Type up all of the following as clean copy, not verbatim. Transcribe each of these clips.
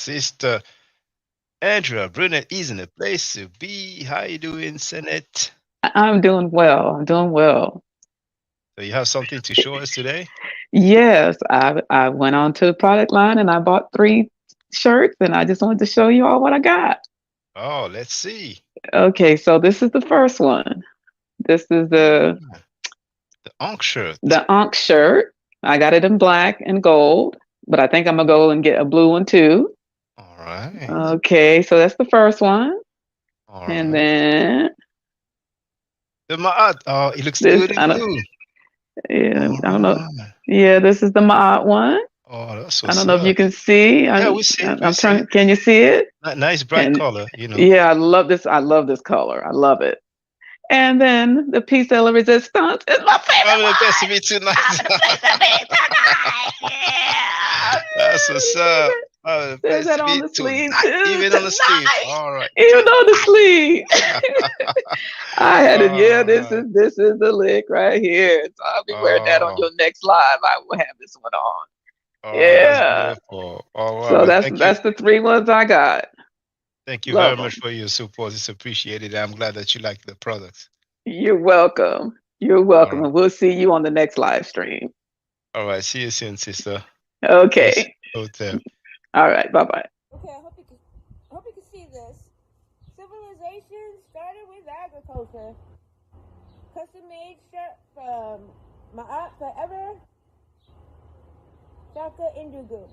Sister Andrea Brunet is in a place to be. How you doing, Senate? I'm doing well. I'm doing well. So you have something to show us today? Yes, I went on to the product line and I bought 3 shirts and I just wanted to show you all what I got. Oh, let's see. Okay, so this is the first one. This is the Ah, the Onk shirt. the Ankh shirt. I got it in black and gold, but I think I'm gonna go and get a blue one too. All right. Okay, so that's the first one. All And right. then The Ma'at. Oh, it looks this good in I don't blue. yeah, All I don't know. right. Yeah, this is the Ma'at one. Oh, that's I don't what's know if you up. can see. Yeah, we see it. We I'm see trying. it. Can you see it? Nice bright And color. yeah, I love this. I love this color. I love it. And then the piece de la resistance is my I'm favorite the best to one. be I'm tonight. the piece of me tonight. Yeah. That's what's up. I'm the There's best that to on be the sleeve tonight. too. Even on the sleeve. Tonight. All right. Even on the Tonight. sleeve. I had it. Yeah, All this right. is the lick right here. So I'll be wearing that on Oh, your next live. I will have this one on. oh, that's Yeah. beautiful. Oh, wow. So Well, that's thank you. that's the 3 ones I got. Thank you very Love much them. for your support. It's appreciated. I'm glad that you like the products. You're welcome. You're All welcome. right. And we'll see you on the next live stream. All right. See you soon, sister. Peace. Okay. Hotel. All right. Bye bye. Okay, I hope you can see this. Civilization started with agriculture. Custom made shirt from Ma'at Forever, Shaka Indugu.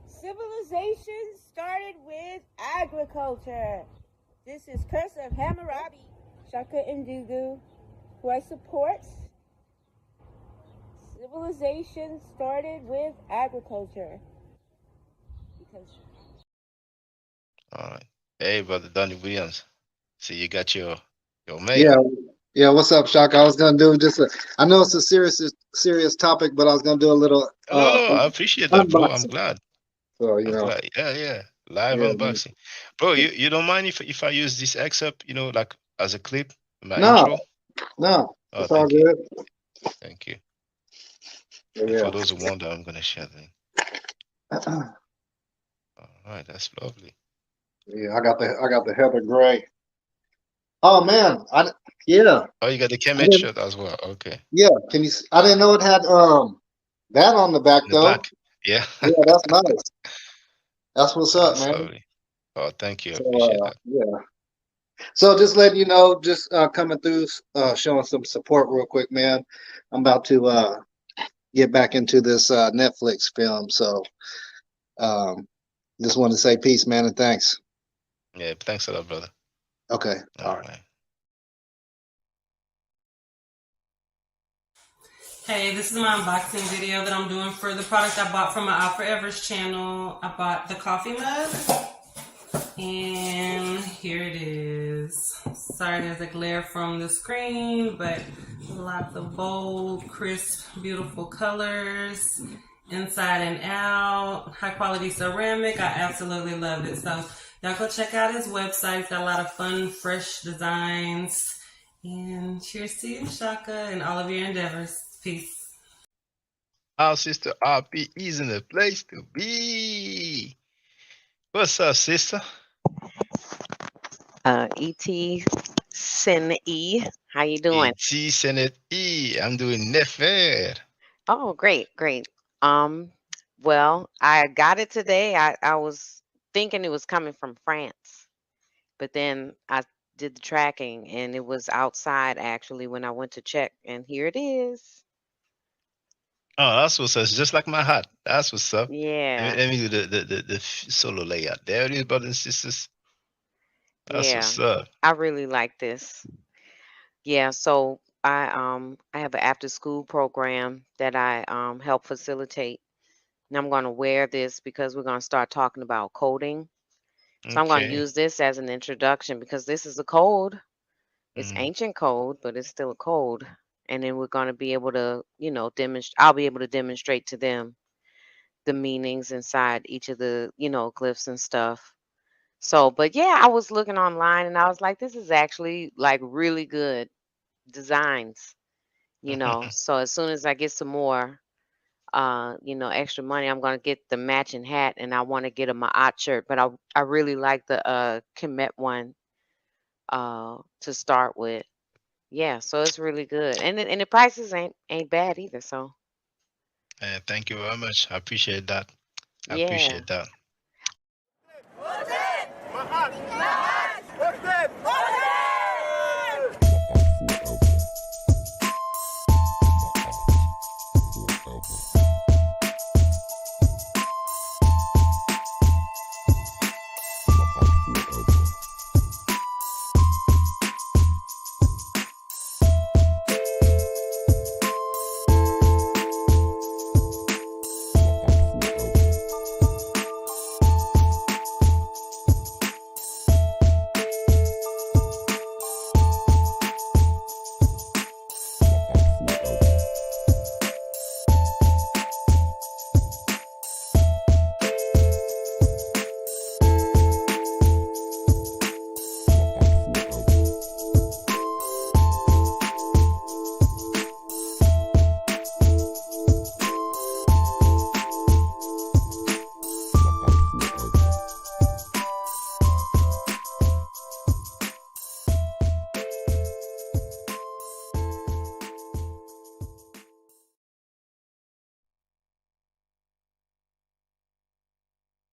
Civilization started with agriculture. This is Curse of Hammurabi, Shaka Indugu, who I support. Civilization started with agriculture. Because All right. Hey, brother Donnie Williams. See, you got your Yeah, maker. yeah. What's up, Shaka? I was gonna do just a. I know it's a serious topic, but I was gonna do a little No, no, I appreciate that, bro. I'm unboxing. glad. So I'm glad. Yeah, yeah. Live yeah, man. unboxing. Bro, you don't mind if I use this excerpt, like as a clip, my No, intro? no, Oh, it's all thank you. good. Thank you. And for Yeah, those who wonder, I'm gonna share the link. All right, that's lovely. yeah. I got the Heather Gray. Oh man, yeah, Oh, you got the I Kemet didn't. shirt as well. Okay. Yeah, I didn't know it had that on the back In the though. back. Yeah. Yeah, that's nice. That's what's up, That's man. lovely. Oh, thank you. I So appreciate that. yeah. So just letting you know, just coming through, showing some support real quick, man. I'm about to get back into this Netflix film. So um, just wanted to say peace, man, and thanks. Yeah, thanks a lot, brother. Okay. All All right. right. Hey, this is my unboxing video that I'm doing for the product I bought from my Alfred Evers channel. I bought the coffee mug, and here it is. Sorry there's a glare from the screen, but lots of bold, crisp, beautiful colors, inside and out, high quality ceramic. I absolutely love it. So y'all go check out his website. It's got a lot of fun, fresh designs. And cheers to you, Shaka, and all of your endeavors. Peace. Our sister RP is in the place to be. What's up, sister? Et Sin E. How you doing? Et Senate E. I'm doing nefer. Oh, great, great. Um, well, I got it today. I was thinking it was coming from France, but then I did the tracking and it was outside actually when I went to check, and here it is. Oh, that's what's up. It's just like my hat. That's what's up. Let me, Yeah, let me do the solo layout. There it is, brothers and sisters. That's yeah. what's up. I really like this. Yeah, so I have an after school program that I help facilitate. And I'm going to wear this because we're going to start talking about coding. So I'm going to Okay. use this as an introduction because this is a code. It's Mm. ancient code, but it's still a code. And then we're going to be able to, demonstrate. I'll be able to demonstrate to them the meanings inside each of the, glyphs and stuff. So, but yeah, I was looking online and I was like, this is actually like really good designs, So as soon as I get some more, extra money, I'm gonna get the matching hat, and I want to get a Maat shirt. But I really like the Kemet one to start with. Yeah, so it's really good, and the prices ain't bad either. So Thank you very much. I appreciate that. I yeah. appreciate that.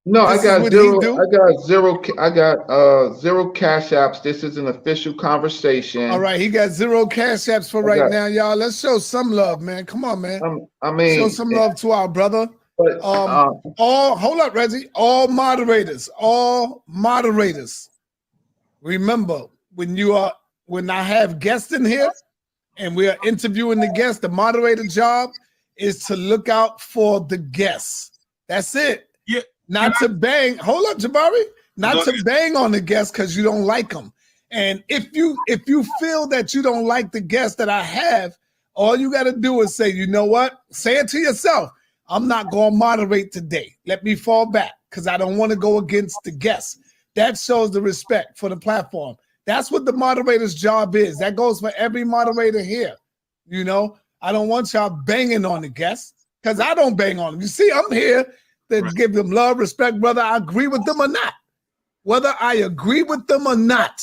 No, I This is got what he zero. do. I got zero. I got zero cash apps. This is an official conversation. All right, he got 0 cash apps for I right got- now, y'all. Let's show some love, man. Come on, man. I mean, Show some love to our brother. But, Hold up, Reggie. All moderators. Remember, when I have guests in here and we are interviewing the guests, the moderator job is to look out for the guests. That's it. Yeah. Not to bang. Hold up, Jabari. Not to bang on the guests because you don't like them. And if you feel that you don't like the guests that I have, all you got to do is say, you know what? Say it to yourself. I'm not going to moderate today. Let me fall back because I don't want to go against the guests. That shows the respect for the platform. That's what the moderator's job is. That goes for every moderator here. I don't want y'all banging on the guests because I don't bang on them. You see, I'm here to give them love, respect, whether I agree with them or not. Whether I agree with them or not,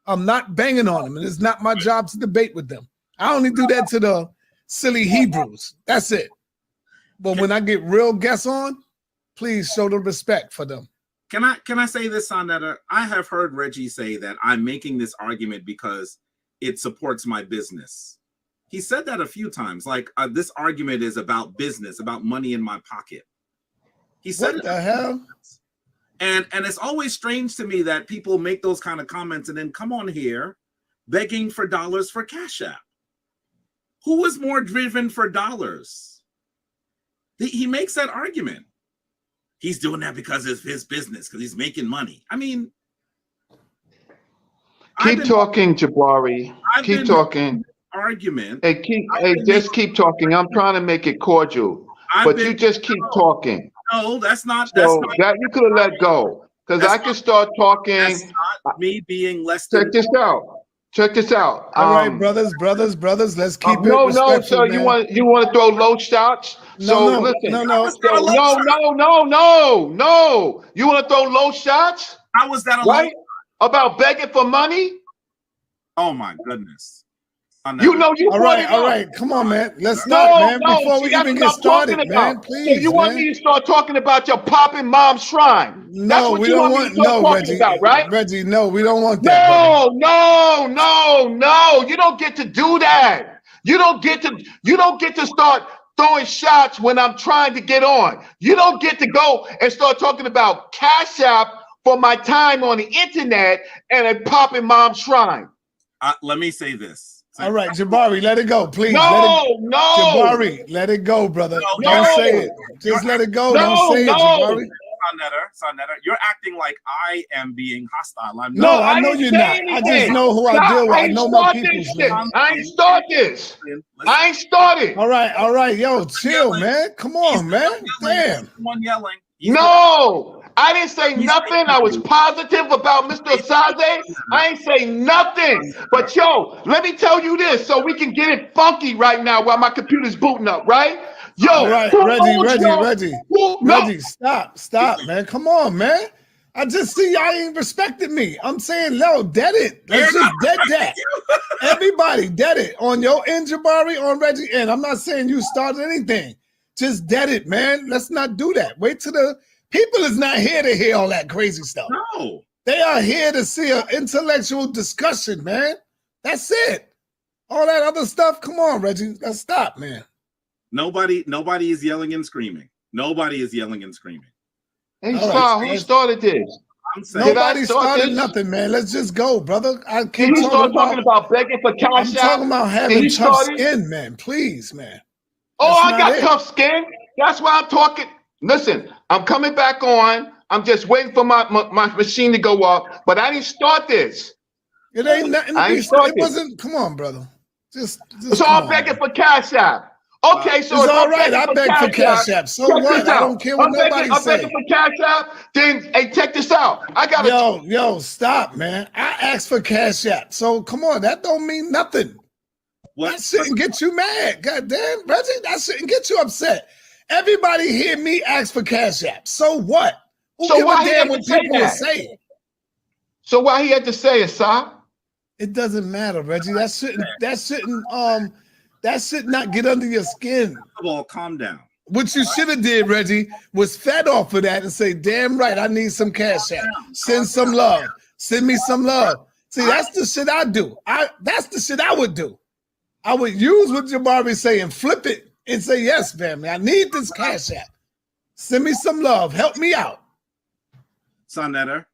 I'm not banging on them. And it's not my job to debate with them. I only do that to the silly Hebrews. That's it. But when I get real guests on, please show the respect for them. Can I say this, Sonetta? I have heard Reggie say that I'm making this argument because it supports my business. He said that a few times, like this argument is about business, about money in my pocket. He said what the hell? And it's always strange to me that people make those kind of comments and then come on here begging for dollars for Cash App. Who is more driven for dollars? He makes that argument. He's doing that because it's his business, because he's making money. I mean, keep talking, Jabari. Keep talking. Argument. Hey, just keep talking. I'm trying to make it cordial, but you just keep talking. No, that's not. So that you could have let go, because I can start talking. That's not me being less. Check this out. Check this out. All right, brothers. Let's keep it. No, so man. you want to throw low shots? No, listen. No. You want to throw low shots? How was that a right? About begging for money? Oh my goodness. You know you. All right. Come on, man. Let's start, man. Before we even get started, man. Please. So you want me to start talking about your popping mom's shrine? No, we don't want. No, Reggie. About, right? Reggie, no, we don't want that. No. You don't get to do that. You don't get to start throwing shots when I'm trying to get on. You don't get to go and start talking about Cash App for my time on the internet and a popping mom's shrine. Let me say this. All right, Jabari, let it go, please. No. Jabari, let it go, brother. Don't say it. Just let it go. Don't say it, Jabari. Sonetta, you're acting like I am being hostile. I'm no, I know you're not. I just know who I deal with. I know my people. I ain't start this. I ain't started. All right. Yo, chill, man. Come on, man. Damn. Someone yelling. No, I didn't say nothing. I was positive about Mr. Asade. I ain't say nothing. But yo, let me tell you this so we can get it funky right now while my computer's booting up, right? Yo, All right, Reggie, stop, man. Come on, man. I just see y'all ain't respected me. I'm saying, no, dead it. Let's just dead that. Everybody, dead it. On your end, Jabari, on Reggie end. I'm not saying you started anything. Just dead it, man. Let's not do that. Wait till the people is not here to hear all that crazy stuff. No. They are here to see an intellectual discussion, man. That's it. All that other stuff, come on, Reggie. Let's stop, man. Nobody is yelling and screaming. Nobody is yelling and screaming. Hey, who started this? Nobody started nothing, man. Let's just go, brother. I can't talking about begging for cash. I'm talking about having tough skin, man. Please, man. Oh, I got tough skin. That's why I'm talking. Listen, I'm coming back on. I'm just waiting for my machine to go up. But I didn't start this. It ain't nothing. It wasn't. Come on, brother. Just so I'm begging for cash app. Okay, so it's all right. I beg for cash app. So what? I don't care what nobody says. I'm begging for cash app. Then, hey, check this out. I got Yo, stop, man. I asked for cash app. So come on, that don't mean nothing. What? That shouldn't get you mad. God damn, Reggie, that shouldn't get you upset. Everybody hear me ask for cash app. So what? Who give a damn what people are saying? So why he had to say it, sir? It doesn't matter, Reggie. That should not get under your skin. First of all, calm down. What you should have did, Reggie, was fed off of that and say, damn right, I need some cash app. Send some love. Send me some love. See, that's the shit I do. That's the shit I would do. I would use what Jabari say and flip it and say, yes, family, I need this cash app. Send me some love. Help me out. Sonetter,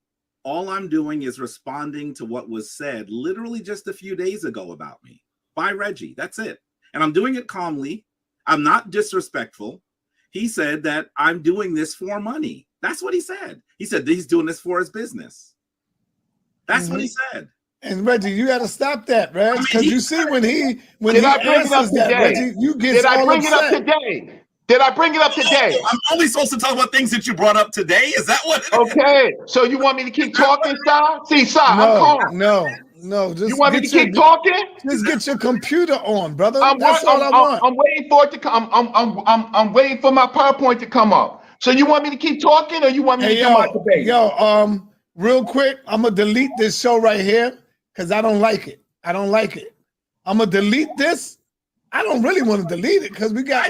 all I'm doing is responding to what was said literally just a few days ago about me by Reggie. That's it. And I'm doing it calmly. I'm not disrespectful. He said that I'm doing this for money. That's what he said. He said he's doing this for his business. That's what he said. And Reggie, you got to stop that, Reg, because you see when he answers that, Reggie, you get all upset. Did I bring it up today? Did I bring it up today? I'm only supposed to talk about things that you brought up today. Is that what? Okay, so you want me to keep talking, Sal? See, Sal, I'm calm. No. Just you want me to keep talking? Just get your computer on, brother. That's all I want. I'm waiting for it to come. I'm waiting for my PowerPoint to come up. So you want me to keep talking, or you want me to come out the base? Real quick, I'm gonna delete this show right here because I don't like it. I'm gonna delete this. I don't really want to delete it because we got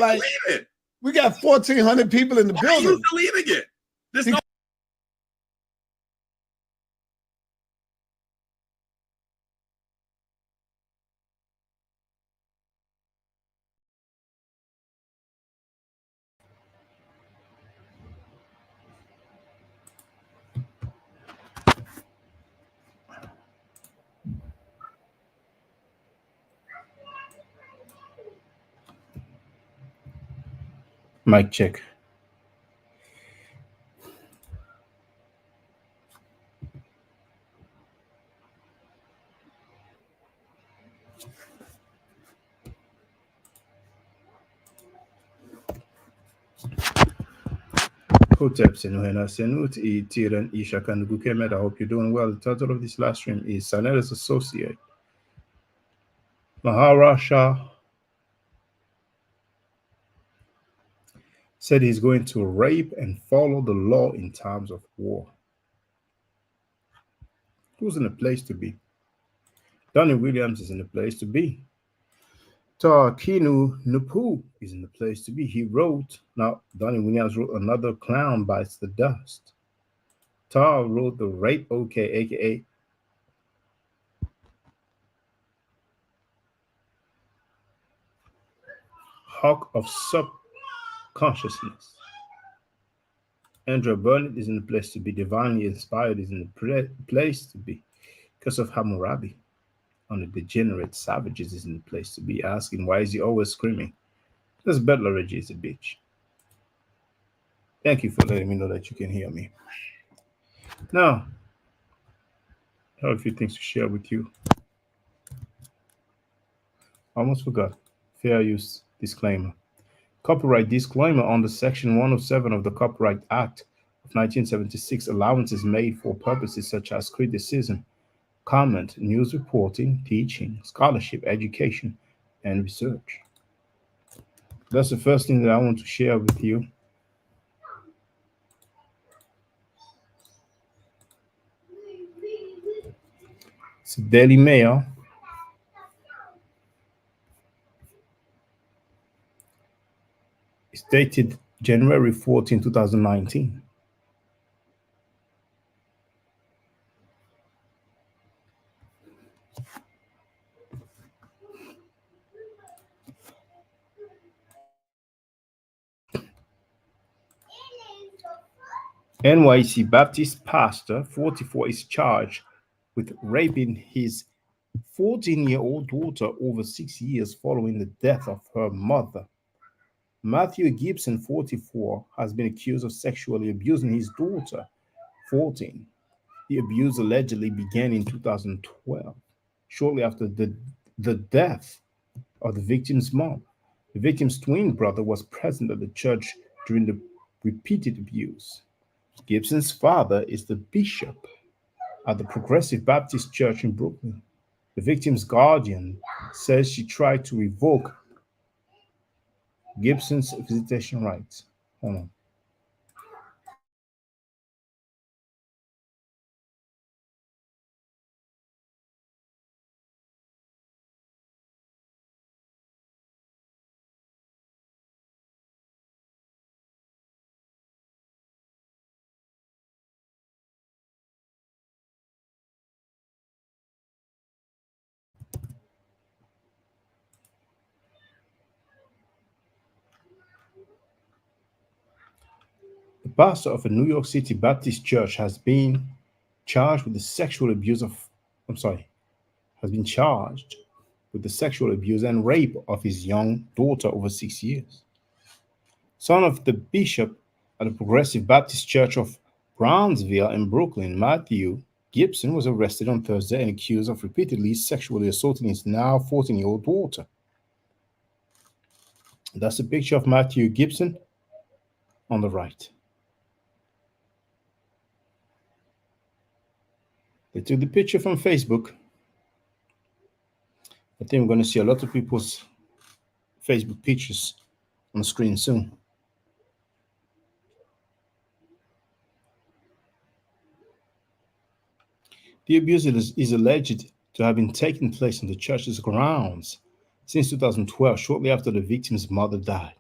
1,400 people in the building. Why are you deleting it? There's no. Mic check. Hotep Senuhena Senut E Tiran Ishakan Gukemet. I hope you're doing well. The title of this live stream is Sanetta's Associate. Maharawchaa said he's going to rape and follow the law in times of war. Who's in a place to be? Donnie Williams is in the place to be. Kinu Nupu is in the place to be. He wrote, now Donnie Williams wrote Another Clown Bites the Dust. Tar wrote The Rape OK, aka Hawk of Subconsciousness. Andrew Burnett is in the place to be. Divinely Inspired is in the place to be. Because of Hammurabi on the Degenerate Savages is in the place to be. Asking, why is he always screaming? This Butler Reggie is a bitch. Thank you for letting me know that you can hear me. Now, I have a few things to share with you. Almost forgot. Fair use disclaimer. Copyright disclaimer under Section 107 of the Copyright Act of 1976, allowances made for purposes such as criticism, comment, news reporting, teaching, scholarship, education, and research. That's the first thing that I want to share with you. It's Daily Mail. It's dated January 14, 2019. NYC Baptist pastor 44 is charged with raping his 14-year-old daughter over 6 years following the death of her mother. Matthew Gibson, 44, has been accused of sexually abusing his daughter, 14. The abuse allegedly began in 2012, shortly after the death of the victim's mom. The victim's twin brother was present at the church during the repeated abuse. Gibson's father is the bishop at the Progressive Baptist Church in Brooklyn. The victim's guardian says she tried to revoke Gibson's visitation rights. Hold on. The pastor of a New York City Baptist church has been charged with the sexual abuse of, has been charged with the sexual abuse and rape of his young daughter over 6 years. Son of the bishop at the Progressive Baptist Church of Brownsville in Brooklyn, Matthew Gibson was arrested on Thursday and accused of repeatedly sexually assaulting his now 14-year-old daughter. That's a picture of Matthew Gibson on the right. They took the picture from Facebook. I think we're going to see a lot of people's Facebook pictures on the screen soon. The abuse is alleged to have been taking place on the church's grounds since 2012, shortly after the victim's mother died.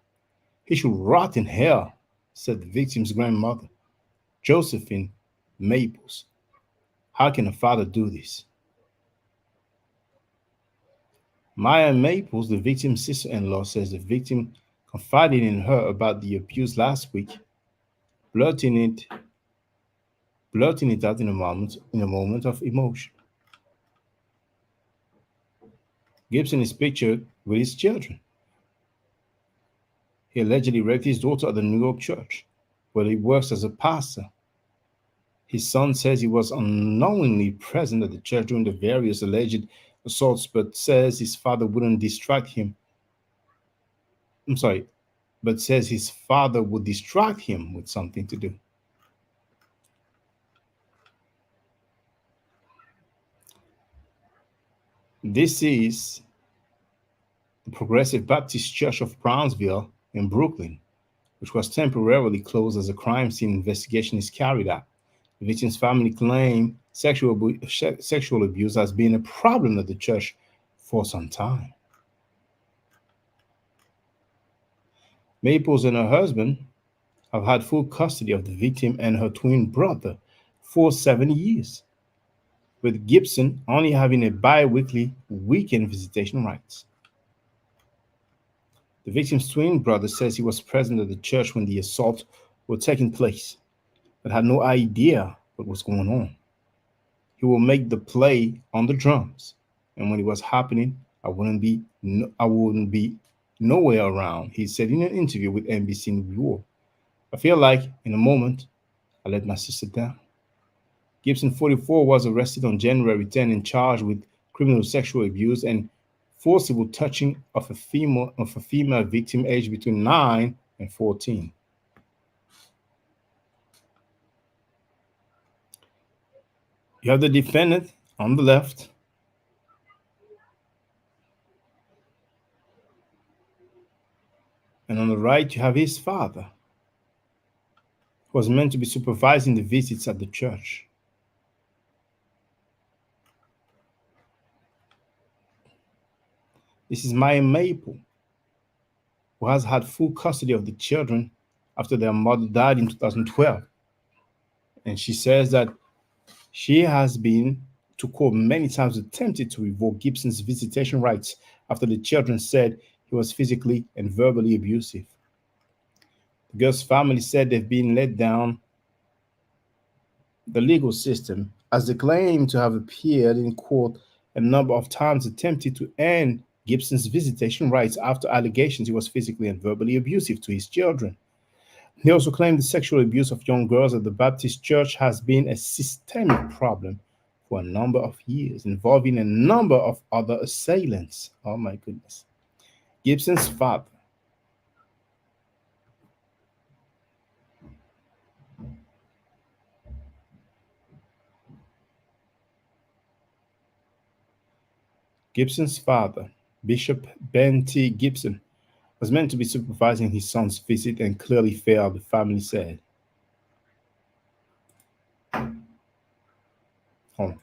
He should rot in hell, said the victim's grandmother, Josephine Maples. How can a father do this? Maya Maples, the victim's sister-in-law, says the victim confided in her about the abuse last week, blurting it out in a moment of emotion. Gibson is pictured with his children. He allegedly raped his daughter at the New York church, where he works as a pastor. His son says he was unknowingly present at the church during the various alleged assaults, but says his father wouldn't distract him. But says his father would distract him with something to do. This is the Progressive Baptist Church of Brownsville in Brooklyn, which was temporarily closed as a crime scene investigation is carried out. The victim's family claim sexual abuse has been a problem at the church for some time. Maples and her husband have had full custody of the victim and her twin brother for 7 years, with Gibson only having a bi-weekly weekend visitation rights. The victim's twin brother says he was present at the church when the assault was taking place, but had no idea what was going on. He will make the play on the drums, and when it was happening, I wouldn't be nowhere around, he said in an interview with NBC New York. I feel like in a moment, I let my sister down. Gibson, 44, was arrested on January 10 and charged with criminal sexual abuse and forcible touching of a female victim aged between 9 and 14. You have the defendant on the left, and on the right, you have his father, who was meant to be supervising the visits at the church. This is Maya Maple, who has had full custody of the children after their mother died in 2012. And she says that she has been to court many times attempted to revoke Gibson's visitation rights after the children said he was physically and verbally abusive. The girl's family said they've been let down the legal system as they claim to have appeared in court a number of times attempted to end Gibson's visitation rights after allegations he was physically and verbally abusive to his children. He also claimed the sexual abuse of young girls at the Baptist church has been a systemic problem for a number of years, involving a number of other assailants. Oh my goodness. Gibson's father, Bishop Ben T. Gibson, was meant to be supervising his son's visit and clearly failed, the family said. Hold on.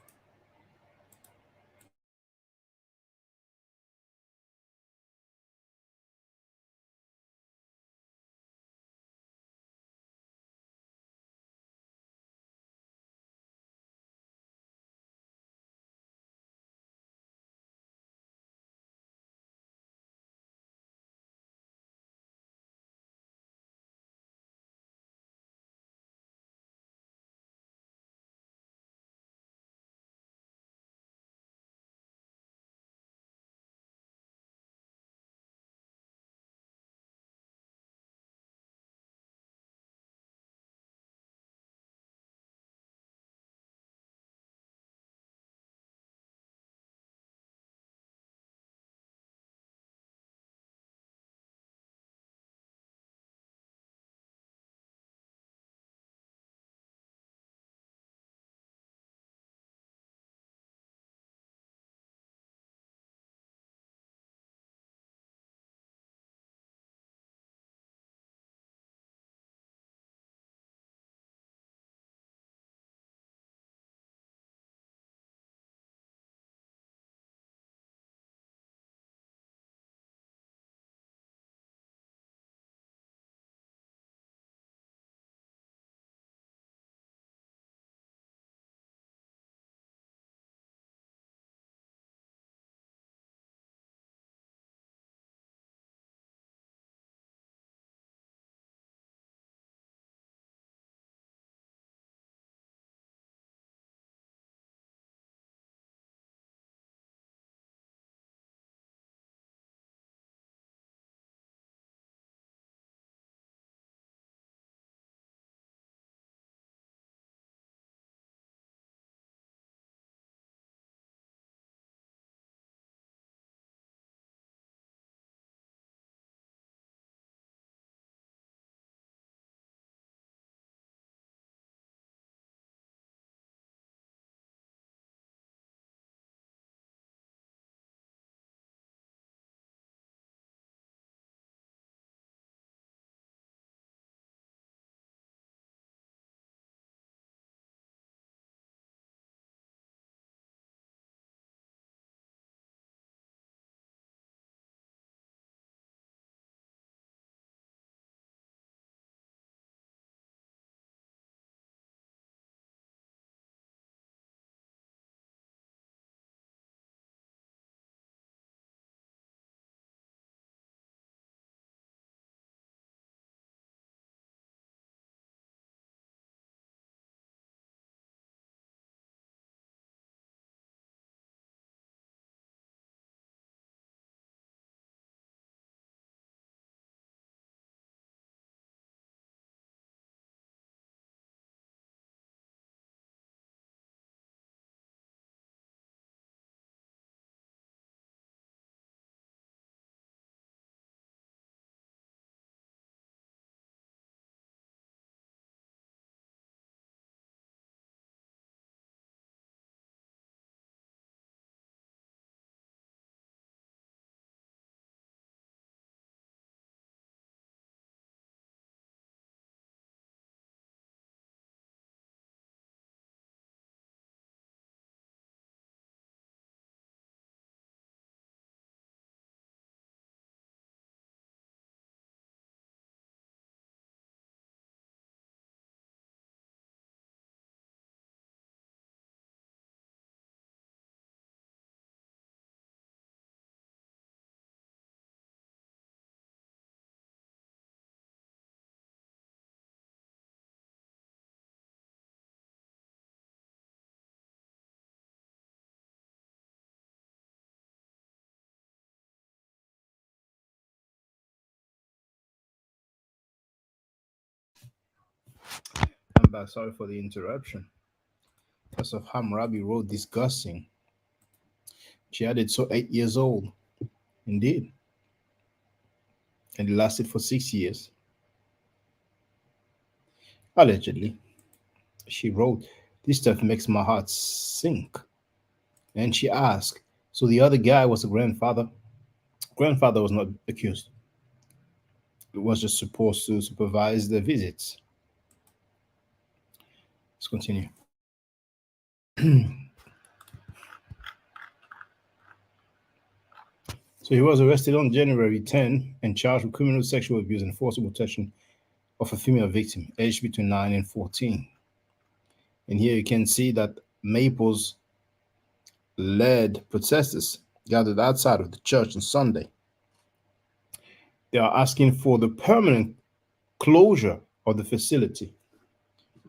back. Sorry for the interruption. Because of Hammurabi wrote disgusting. She had it so 8 years old. Indeed. And it lasted for 6 years. Allegedly. She wrote, "This stuff makes my heart sink." And she asked, so the other guy was the grandfather. Grandfather was not accused. It was just supposed to supervise the visits. Let's continue. So he was arrested on January 10 and charged with criminal sexual abuse and forcible touching of a female victim aged between 9 and 14. And here you can see that Maples led protesters gathered outside of the church on Sunday. They are asking for the permanent closure of the facility.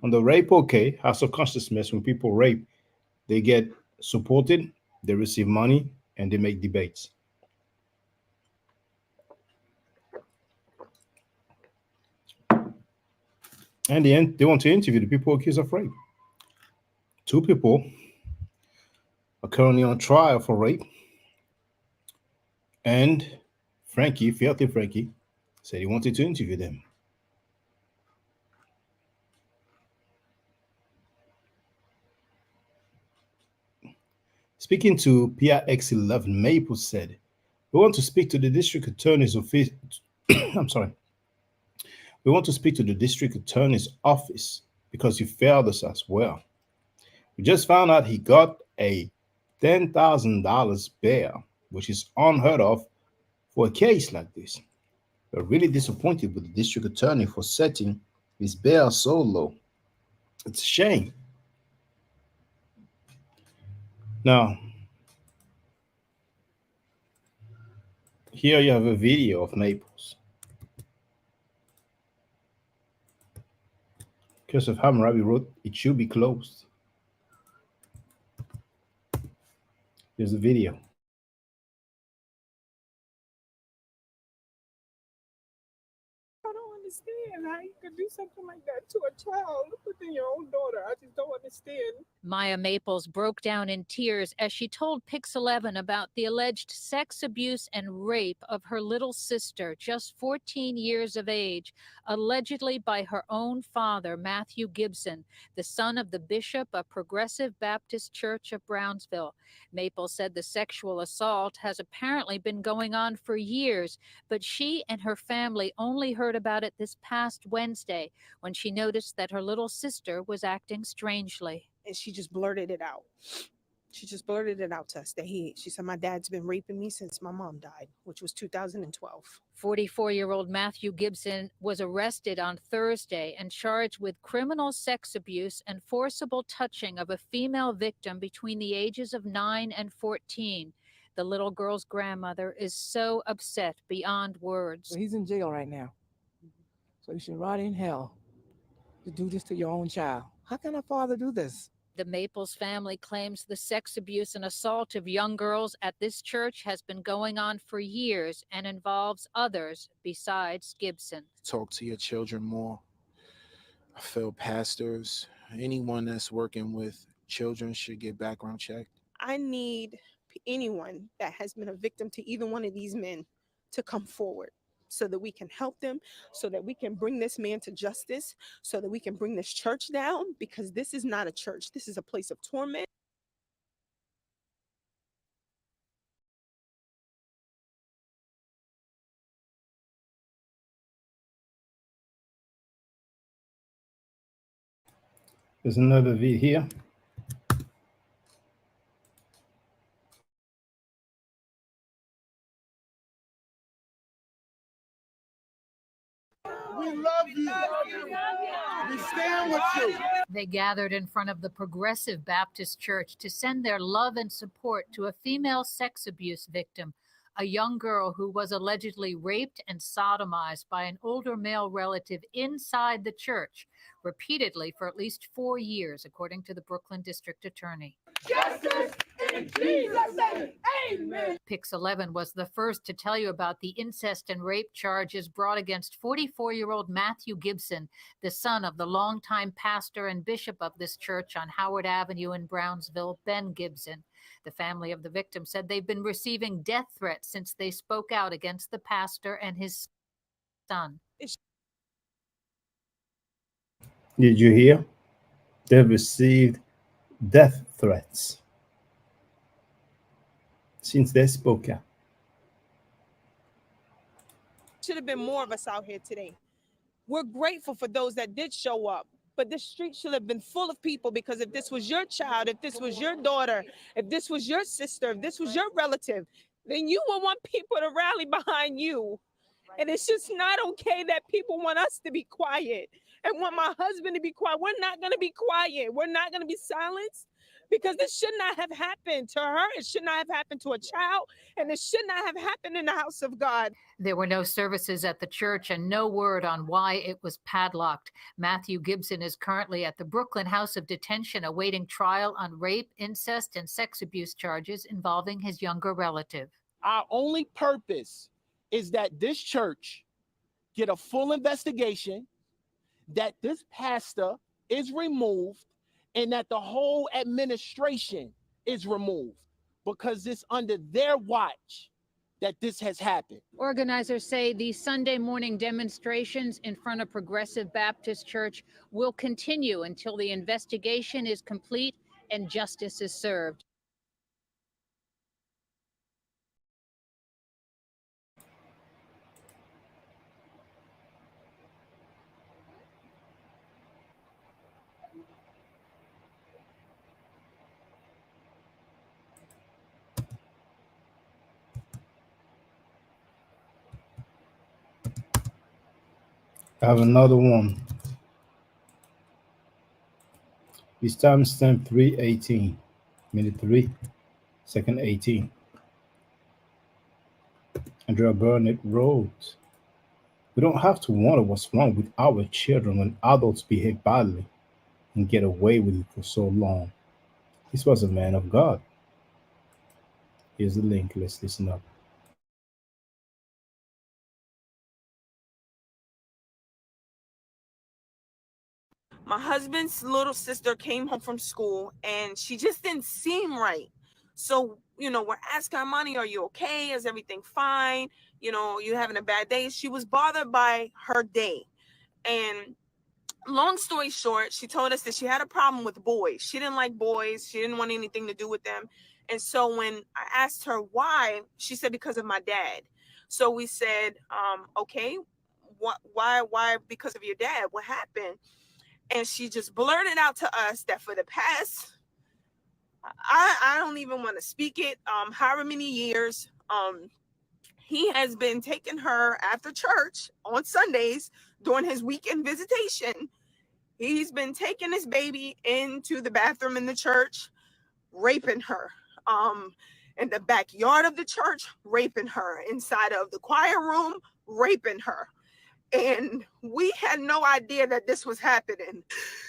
On the rape, okay, House of Consciousness, when people rape, they get supported, they receive money, and they make debates. And they want to interview the people accused of rape. 2 people are currently on trial for rape. And Frankie, Filthy Frankie, said he wanted to interview them. Speaking to PIX11, Maple said, "We want to speak to the district attorney's office." I'm sorry. "We want to speak to the district attorney's office because he failed us as well. We just found out he got a $10,000 bail, which is unheard of for a case like this. We're really disappointed with the district attorney for setting his bail so low. It's a shame." Now, here you have a video of Maples. Because of Hammurabi wrote, "It should be closed." Here's the video. I don't understand how you could do something like that to a child, but then your own daughter. I just don't understand. Maya Maples broke down in tears as she told Pix11 about the alleged sex abuse and rape of her little sister, just 14 years of age, allegedly by her own father, Matthew Gibson, the son of the bishop of Progressive Baptist Church of Brownsville. Maples said the sexual assault has apparently been going on for years, but she and her family only heard about it this past Wednesday when she noticed that her little sister was acting strangely. And she just blurted it out. She just blurted it out to us that she said, "My dad's been raping me since my mom died," which was 2012. 44-year-old Matthew Gibson was arrested on Thursday and charged with criminal sex abuse and forcible touching of a female victim between the ages of 9 and 14. The little girl's grandmother is so upset beyond words. So he's in jail right now. So you should rot in hell to do this to your own child. How can a father do this? The Maples family claims the sex abuse and assault of young girls at this church has been going on for years and involves others besides Gibson. Talk to your children more. I feel pastors, anyone that's working with children should get background checked. I need anyone that has been a victim to either one of these men to come forward so that we can help them, so that we can bring this man to justice, so that we can bring this church down, because this is not a church. This is a place of torment. There's another video here. We love you. We stand with you. They gathered in front of the Progressive Baptist Church to send their love and support to a female sex abuse victim, a young girl who was allegedly raped and sodomized by an older male relative inside the church, repeatedly for at least 4 years, according to the Brooklyn District Attorney. Justice is In Jesus' name, amen. Pix 11 was the first to tell you about the incest and rape charges brought against 44-year-old Matthew Gibson, the son of the longtime pastor and bishop of this church on Howard Avenue in Brownsville, Ben Gibson. The family of the victim said they've been receiving death threats since they spoke out against the pastor and his son. Did you hear? They've received death threats since they spoke out. Should have been more of us out here today. We're grateful for those that did show up, but the street should have been full of people, because if this was your child, if this was your daughter, if this was your sister, if this was your relative, then you would want people to rally behind you. And it's just not okay that people want us to be quiet and want my husband to be quiet. We're not going to be quiet. We're not going to be silenced, because this should not have happened to her. It should not have happened to a child, and it should not have happened in the house of God. There were no services at the church and no word on why it was padlocked. Matthew Gibson is currently at the Brooklyn House of Detention awaiting trial on rape, incest, and sex abuse charges involving his younger relative. Our only purpose is that this church get a full investigation, that this pastor is removed, and that the whole administration is removed, because it's under their watch that this has happened. Organizers say these Sunday morning demonstrations in front of Progressive Baptist Church will continue until the investigation is complete and justice is served. I have another one. It's timestamp 3:18, minute 3, second 18. Andrea Burnett wrote, "We don't have to wonder what's wrong with our children when adults behave badly and get away with it for so long. This was a man of God." Here's the link. Let's listen up. My husband's little sister came home from school and she just didn't seem right. So, we're asking her, "Money, are you okay? Is everything fine? You having a bad day?" She was bothered by her day. And long story short, she told us that she had a problem with boys. She didn't like boys. She didn't want anything to do with them. And so when I asked her why, she said, "Because of my dad." So we said, okay, why because of your dad? What happened? And she just blurted out to us that for the past, I don't even want to speak it, however many years, he has been taking her after church on Sundays during his weekend visitation. He's been taking his baby into the bathroom in the church, raping her. In the backyard of the church, raping her. Inside of the choir room, raping her. And we had no idea that this was happening.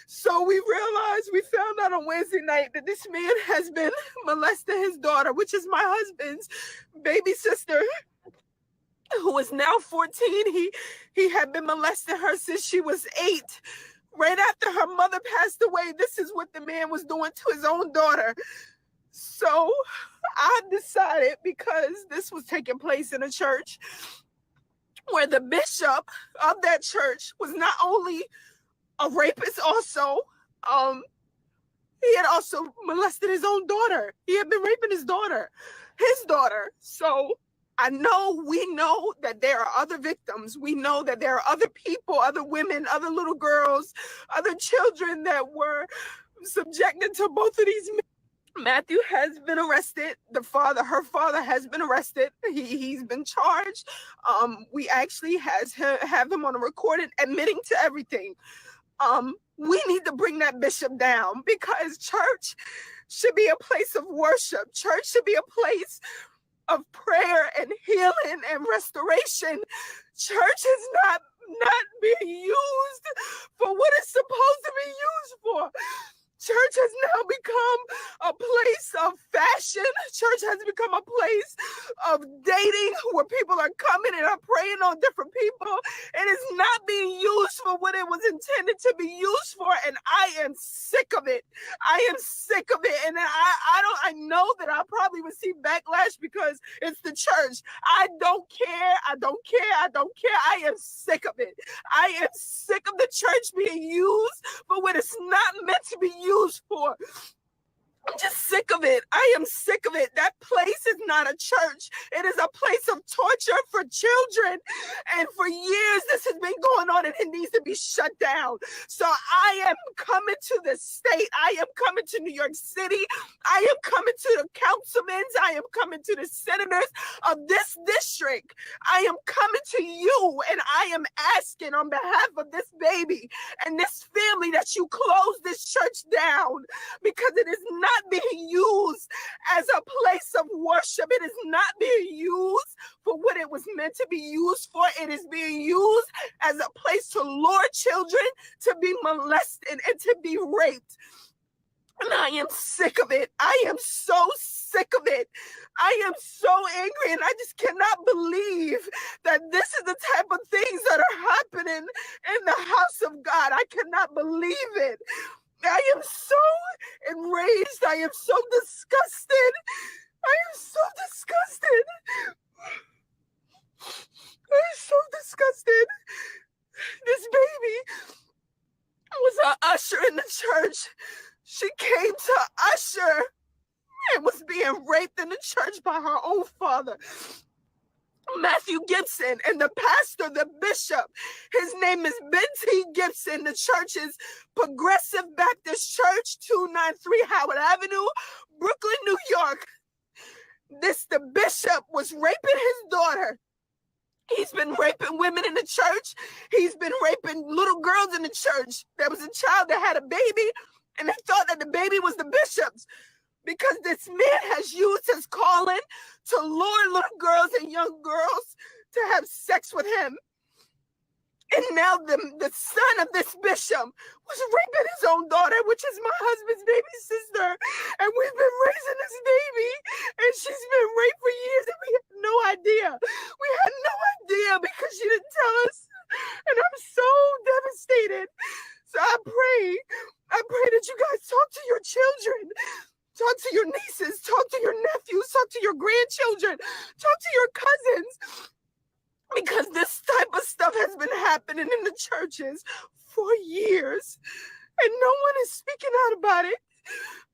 So we found out on Wednesday night that this man has been molesting his daughter, which is my husband's baby sister, who is now 14. He had been molesting her since she was 8. Right after her mother passed away, this is what the man was doing to his own daughter. So I decided, because this was taking place in a church where the bishop of that church was not only a rapist, also, he had also molested his own daughter. He had been raping his daughter. So we know that there are other victims. We know that there are other people, other women, other little girls, other children that were subjected to both of these men. Matthew has been arrested. Her father has been arrested. He's been charged. We actually have him on a recording admitting to everything. We need to bring that bishop down, because church should be a place of worship. Church should be a place of prayer and healing and restoration. Church is not being used for what it's supposed to be used for. Church has now become a place of fashion. Church has become a place of dating where people are coming and are preying on different people. It is not being used for what it was intended to be used for, and I am sick of it. I am sick of it, and I know that I'll probably receive backlash because it's the church. I don't care. I don't care. I don't care. I am sick of it. I am sick of the church being used for what it's not meant to be used for. I'm just sick of it. I am sick of it. That place is not a church. It is a place of torture for children. And for years, this has been going on and it needs to be shut down. So I am coming to the state. I am coming to New York City. I am coming to the councilmen. I am coming to the senators of this district. I am coming to you and I am asking on behalf of this baby and this family that you close this church down, because it is not being used as a place of worship. It is not being used for what it was meant to be used for. It is being used as a place to lure children to be molested and to be raped. And I am sick of it. I am so sick of it. I am so angry, and I just cannot believe that this is the type of things that are happening in the house of God. I cannot believe it. I am so enraged. I am so disgusted. I am so disgusted. I am so disgusted. This baby was an usher in the church. She came to usher and was being raped in the church by her own father, Matthew Gibson, and the pastor, the bishop, his name is Ben T. Gibson. The church is Progressive Baptist Church, 293 Howard Avenue, Brooklyn, New York. The bishop was raping his daughter. He's been raping women in the church. He's been raping little girls in the church. There was a child that had a baby, and they thought that the baby was the bishop's, because this man has used his calling to lure little girls and young girls to have sex with him. And now the son of this bishop was raping his own daughter, which is my husband's baby sister. And we've been raising this baby, and she's been raped for years, and we had no idea. We had no idea because she didn't tell us. And I'm so devastated. So I pray that you guys talk to your children. Talk to your nieces, talk to your nephews, talk to your grandchildren, talk to your cousins, because this type of stuff has been happening in the churches for years, and no one is speaking out about it.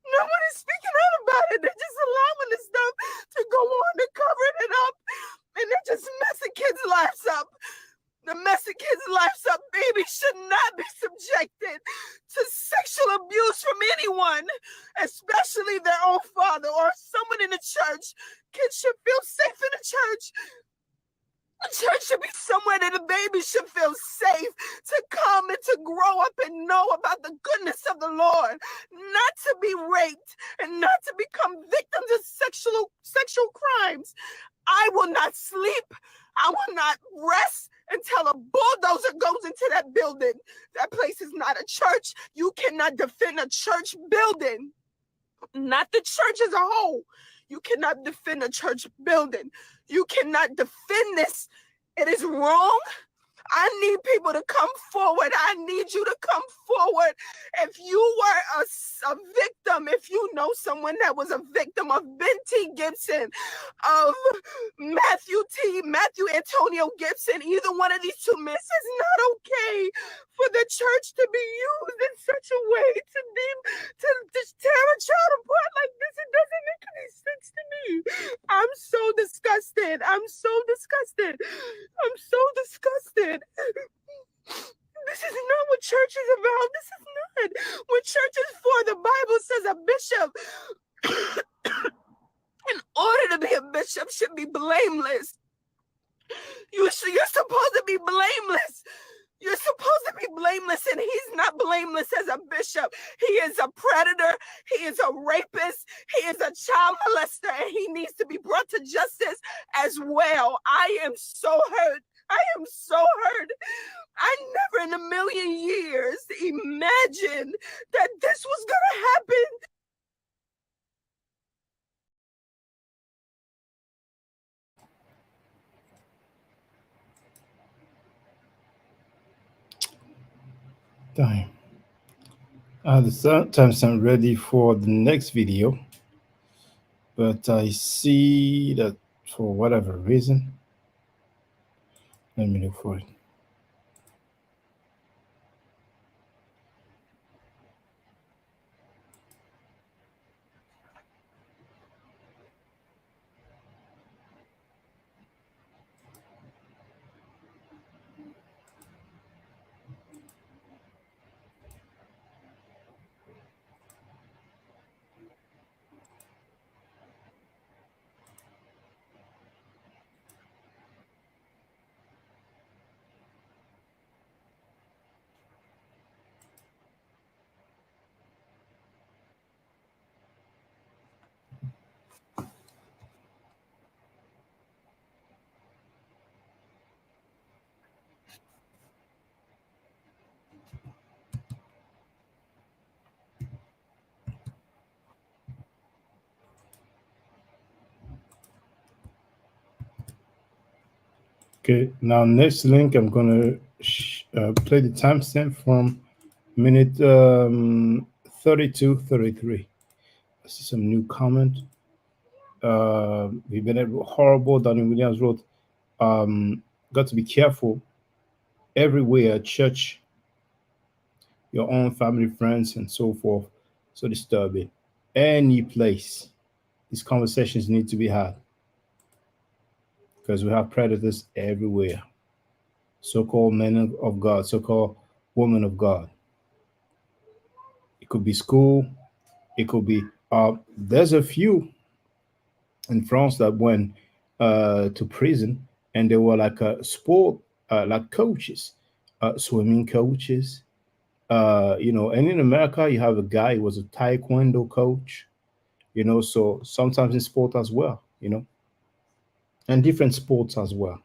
No one is speaking out about it. They're just allowing this stuff to go on. They're covering it up, and they're just messing kids' lives up. The messing kids' lives up. Babies should not be subjected to sexual abuse from anyone, especially their own father or someone in the church. Kids should feel safe in the church. The church should be somewhere that the baby should feel safe to come and to grow up and know about the goodness of the Lord, not to be raped and not to become victims of sexual crimes. I will not sleep. I will not rest until a bulldozer goes into that building. That place is not a church. You cannot defend a church building, not the church as a whole. You cannot defend a church building. You cannot defend this. It is wrong. I need people to come forward. I need you to come forward. If you were a victim, if you know someone that was a victim of Ben T. Gibson, of Matthew Antonio Gibson, either one of these two men, it's not okay for the church to be used in such a way to tear a child apart like this. It doesn't make any sense to me. I'm so disgusted. I'm so disgusted. I'm so disgusted. This is not what church is about. This is not what church is for. The Bible says a bishop, in order to be a bishop, should be blameless. You're supposed to be blameless. You're supposed to be blameless, and he's not blameless as a bishop. He is a predator. He is a rapist. He is a child molester, and he needs to be brought to justice as well. I am so hurt. I am so hurt. I never in a million years imagined that this this was gonna happen. Damn. The sometimes I'm ready for the next video, but I see that for whatever reason, let me look for it. Okay, now next link, I'm gonna play the timestamp from minute 32:33. I see some new comment. We've been horrible. Danny Williams wrote, got to be careful everywhere, church, your own family, friends, and so forth. So disturbing. Any place, these conversations need to be had because we have predators everywhere. So-called men of God, so-called women of God. It could be school. It could be. There's a few in France that went to prison, and they were like sport, like coaches, swimming coaches. And in America, you have a guy who was a taekwondo coach. So sometimes in sport as well. And different sports as well.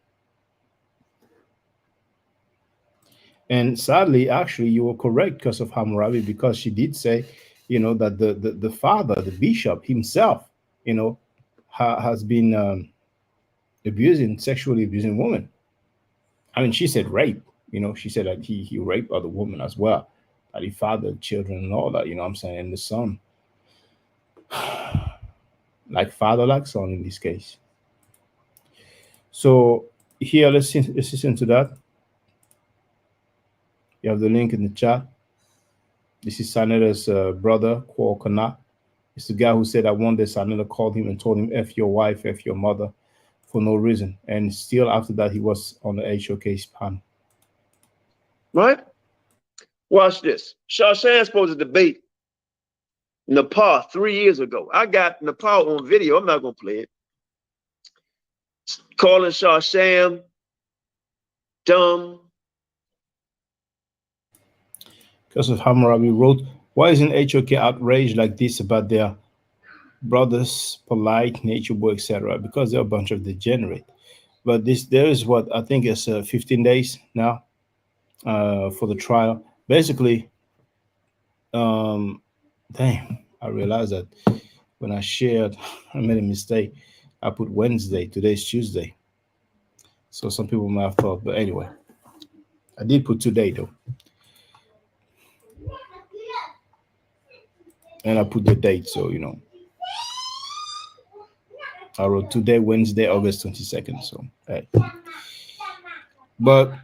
And sadly, actually, you were correct because of Hammurabi, because she did say, that the father, the bishop himself, has been sexually abusing women. I mean, she said rape. She said that he raped other women as well, that he fathered children and all that. I'm saying, and the son, like father, like son in this case. So here, let's listen to that. You have the link in the chat. This is Saneda's brother, Kwal Kana. It's the guy who said that one day Saneda called him and told him, F your wife, F your mother, for no reason. And still after that, he was on the HOK panel. Right? Watch this. Shawshan's supposed to debate Nepal 3 years ago. I got Nepal on video. I'm not going to play it. Calling Shawshan dumb. Because of Hammurabi wrote, why isn't HOK outraged like this about their brothers, polite, nature boy, etc.? Because they're a bunch of degenerate. But there is what I think is 15 days now for the trial. Basically, damn, I realized that when I shared, I made a mistake. I put Wednesday. Today's Tuesday. So some people might have thought, but anyway, I did put today though. And I put the date, so I wrote today, Wednesday, August 22nd. So hey. But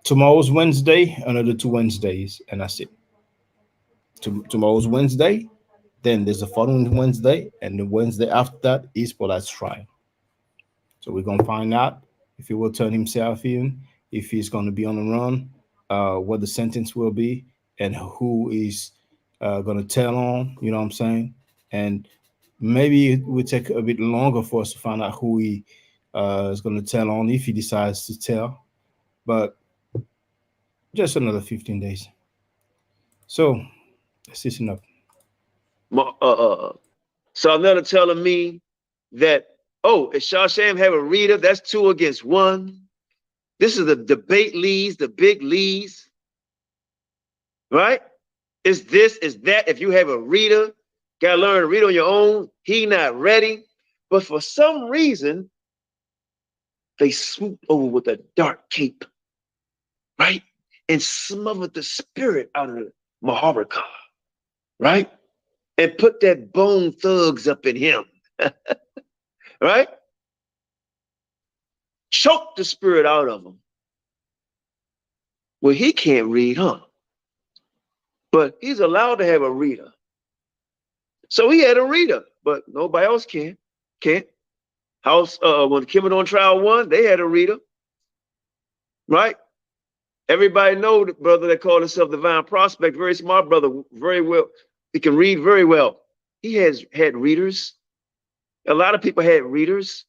tomorrow's Wednesday, another 2 Wednesdays, and that's it. Tomorrow's Wednesday, then there's the following Wednesday, and the Wednesday after that is Paul's trial. So we're gonna find out if he will turn himself in, if he's gonna be on the run, what the sentence will be, and who is gonna tell on. You know what I'm saying? And maybe it will take a bit longer for us to find out who he is gonna tell on if he decides to tell. But just another 15 days. So let's listen up. So another telling me that, if Shawshan have a reader, that's 2 against 1. This is the debate leads, the big leads, right? It's this, it's that. If you have a reader, gotta learn to read on your own. He not ready. But for some reason, they swooped over with a dark cape, right? And smothered the spirit out of Maharawchaa, right? And put that bone thugs up in him, right? Choke the spirit out of him. Well, he can't read, huh? But he's allowed to have a reader. So he had a reader, but nobody else can't. House, when Kim on Trial 1, they had a reader, right? Everybody know the brother that called himself Divine Prospect, very smart brother, very well. He can read very well. He has had readers. A lot of people had readers,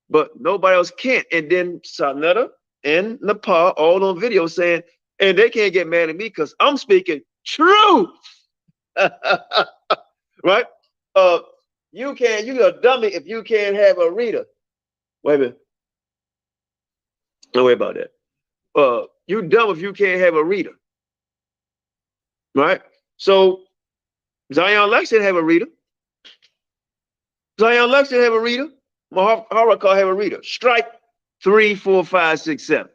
but nobody else can't. And then Sarnetta and Nepal all on video saying, and they can't get mad at me because I'm speaking truth. Right? You're a dummy if you can't have a reader. Wait a minute. Don't worry about that. You dumb if you can't have a reader. Right? So Zion Lex didn't have a reader. Zion Lex didn't have a reader. Maharawchaa have a reader. Strike 3, 4, 5, 6, 7.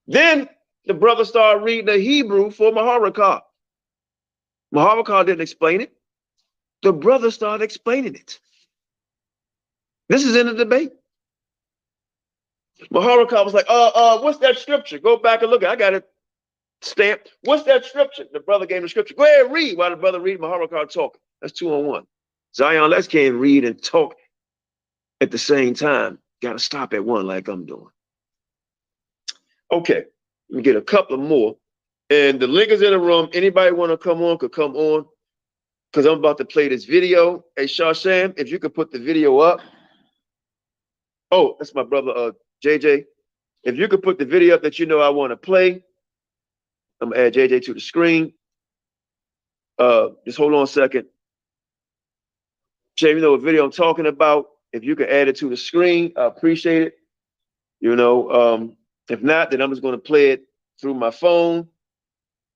Then the brother started reading the Hebrew for Maharawchaa. Maharawchaa didn't explain it. The brother started explaining it. This is in the debate. Maharawchaa was like, what's that scripture? Go back and look at it. I got it stamped. What's that scripture? The brother gave him the scripture. Go ahead and read while the brother read. Maharawchaa talking. That's 2-on-1. Zion Lex can't read and talk at the same time. Got to stop at one like I'm doing. Okay, let me get a couple more. And the link is in the room. Anybody want to come on could come on because I'm about to play this video. Hey, Shawsham, if you could put the video up. Oh, that's my brother, JJ. If you could put the video up that you know I want to play, I'm going to add JJ to the screen. Just hold on a second. Shame, you know what video I'm talking about. If you could add it to the screen, I appreciate it. You know, if not, then I'm just going to play it through my phone.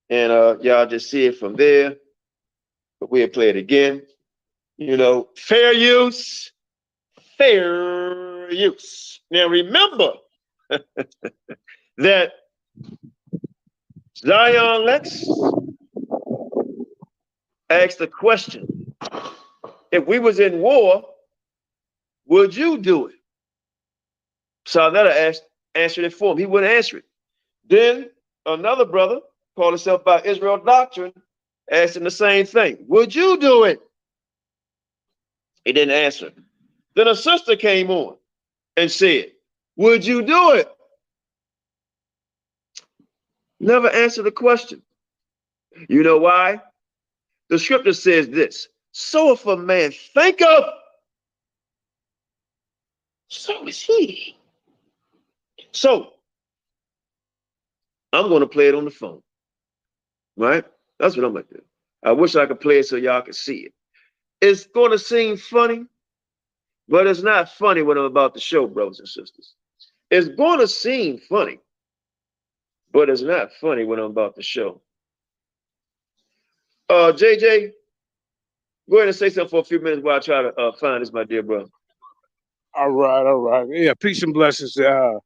And y'all just see it from there. But we'll play it again. You know, fair use. Fair use. Now remember that Zion Lex asked the question, if we was in war, would you do it? Sarnetta answered it for him. He wouldn't answer it. Then another brother called himself by Israel Doctrine, asked him the same thing. Would you do it? He didn't answer. Then a sister came on and said, would you do it? Never answered the question. You know why? The scripture says this. So if a man thinketh, so is he. So I'm going to play it on the phone. Right? That's what I'm going to do. I wish I could play it so y'all could see it. It's going to seem funny, but it's not funny what I'm about to show, brothers and sisters. It's going to seem funny, but it's not funny what I'm about to show. JJ, go ahead and say something for a few minutes while I try to find this, my dear brother. All right. Yeah, peace and blessings to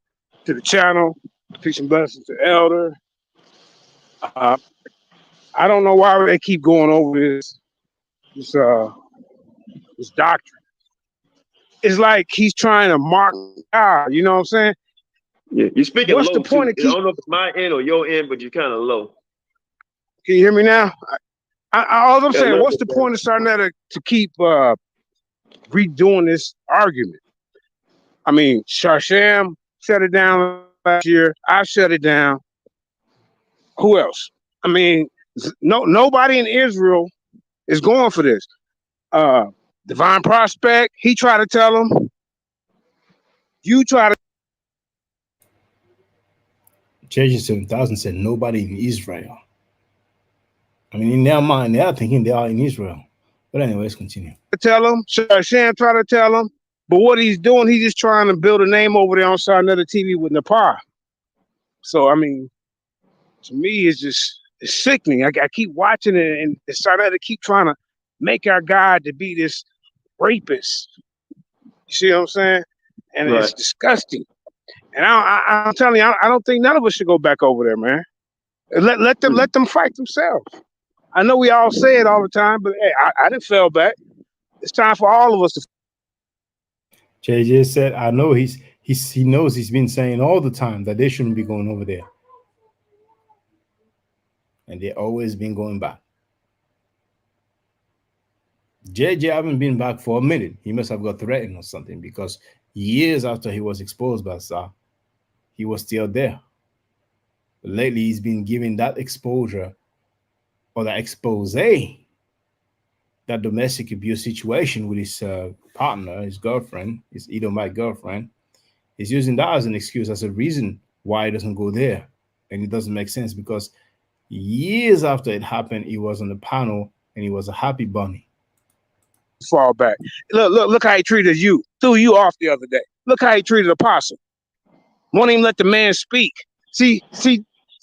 the channel. Peace and blessings to Elder. I don't know why they keep going over this doctrine. It's like he's trying to mock God. You know what I'm saying? Yeah, you're speaking What's low the point too. of I don't know if it's my end or your end, but you're kind of low. Can you hear me now? All I'm Yeah, saying, what's the point of Sarnetta to keep redoing this argument? I mean, Shawsham shut it down last year. I shut it down. Who else? I mean, nobody in Israel is going for this. Divine Prospect, he tried to tell him. You try to. JJ 7000 said nobody in Israel. I mean, in their mind, they are thinking they are in Israel. But anyway, let's continue. Tell him, Sham try to tell him, but what he's doing, he's just trying to build a name over there on Sarnetta TV with Nepal. So I mean, to me, it's just It's sickening. I keep watching it and started to keep trying to make our God to be this rapist. You see what I'm saying? And it's Right. disgusting. And I'm telling you, I don't think none of us should go back over there, man. Let them fight themselves. I know we all say it all the time, but hey, I didn't fell back. It's time for all of us to. JJ said, I know he knows he's been saying all the time that they shouldn't be going over there. And they always been going back. JJ haven't been back for a minute. He must have got threatened or something, because years after he was exposed by Sar, he was still there. But lately, he's been giving that exposure or that expose, that domestic abuse situation with his partner, his girlfriend, his Edomite girlfriend. He's using that as an excuse, as a reason why he doesn't go there. And it doesn't make sense, because years after it happened, he was on the panel and he was a happy bunny. Fall back. Look how he treated you. Threw you off the other day. Look how he treated Apostle. Won't even let the man speak. See,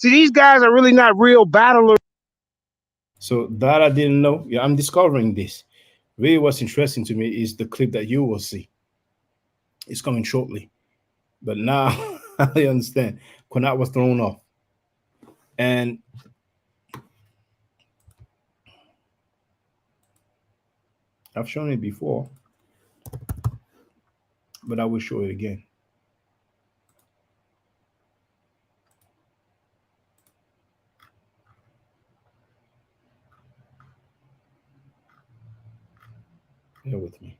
these guys are really not real battlers. So that I didn't know. Yeah, I'm discovering this. Really, what's interesting to me is the clip that you will see. It's coming shortly. But now I understand. Konat was thrown off. And I've shown it before, but I will show it again. Bear with me.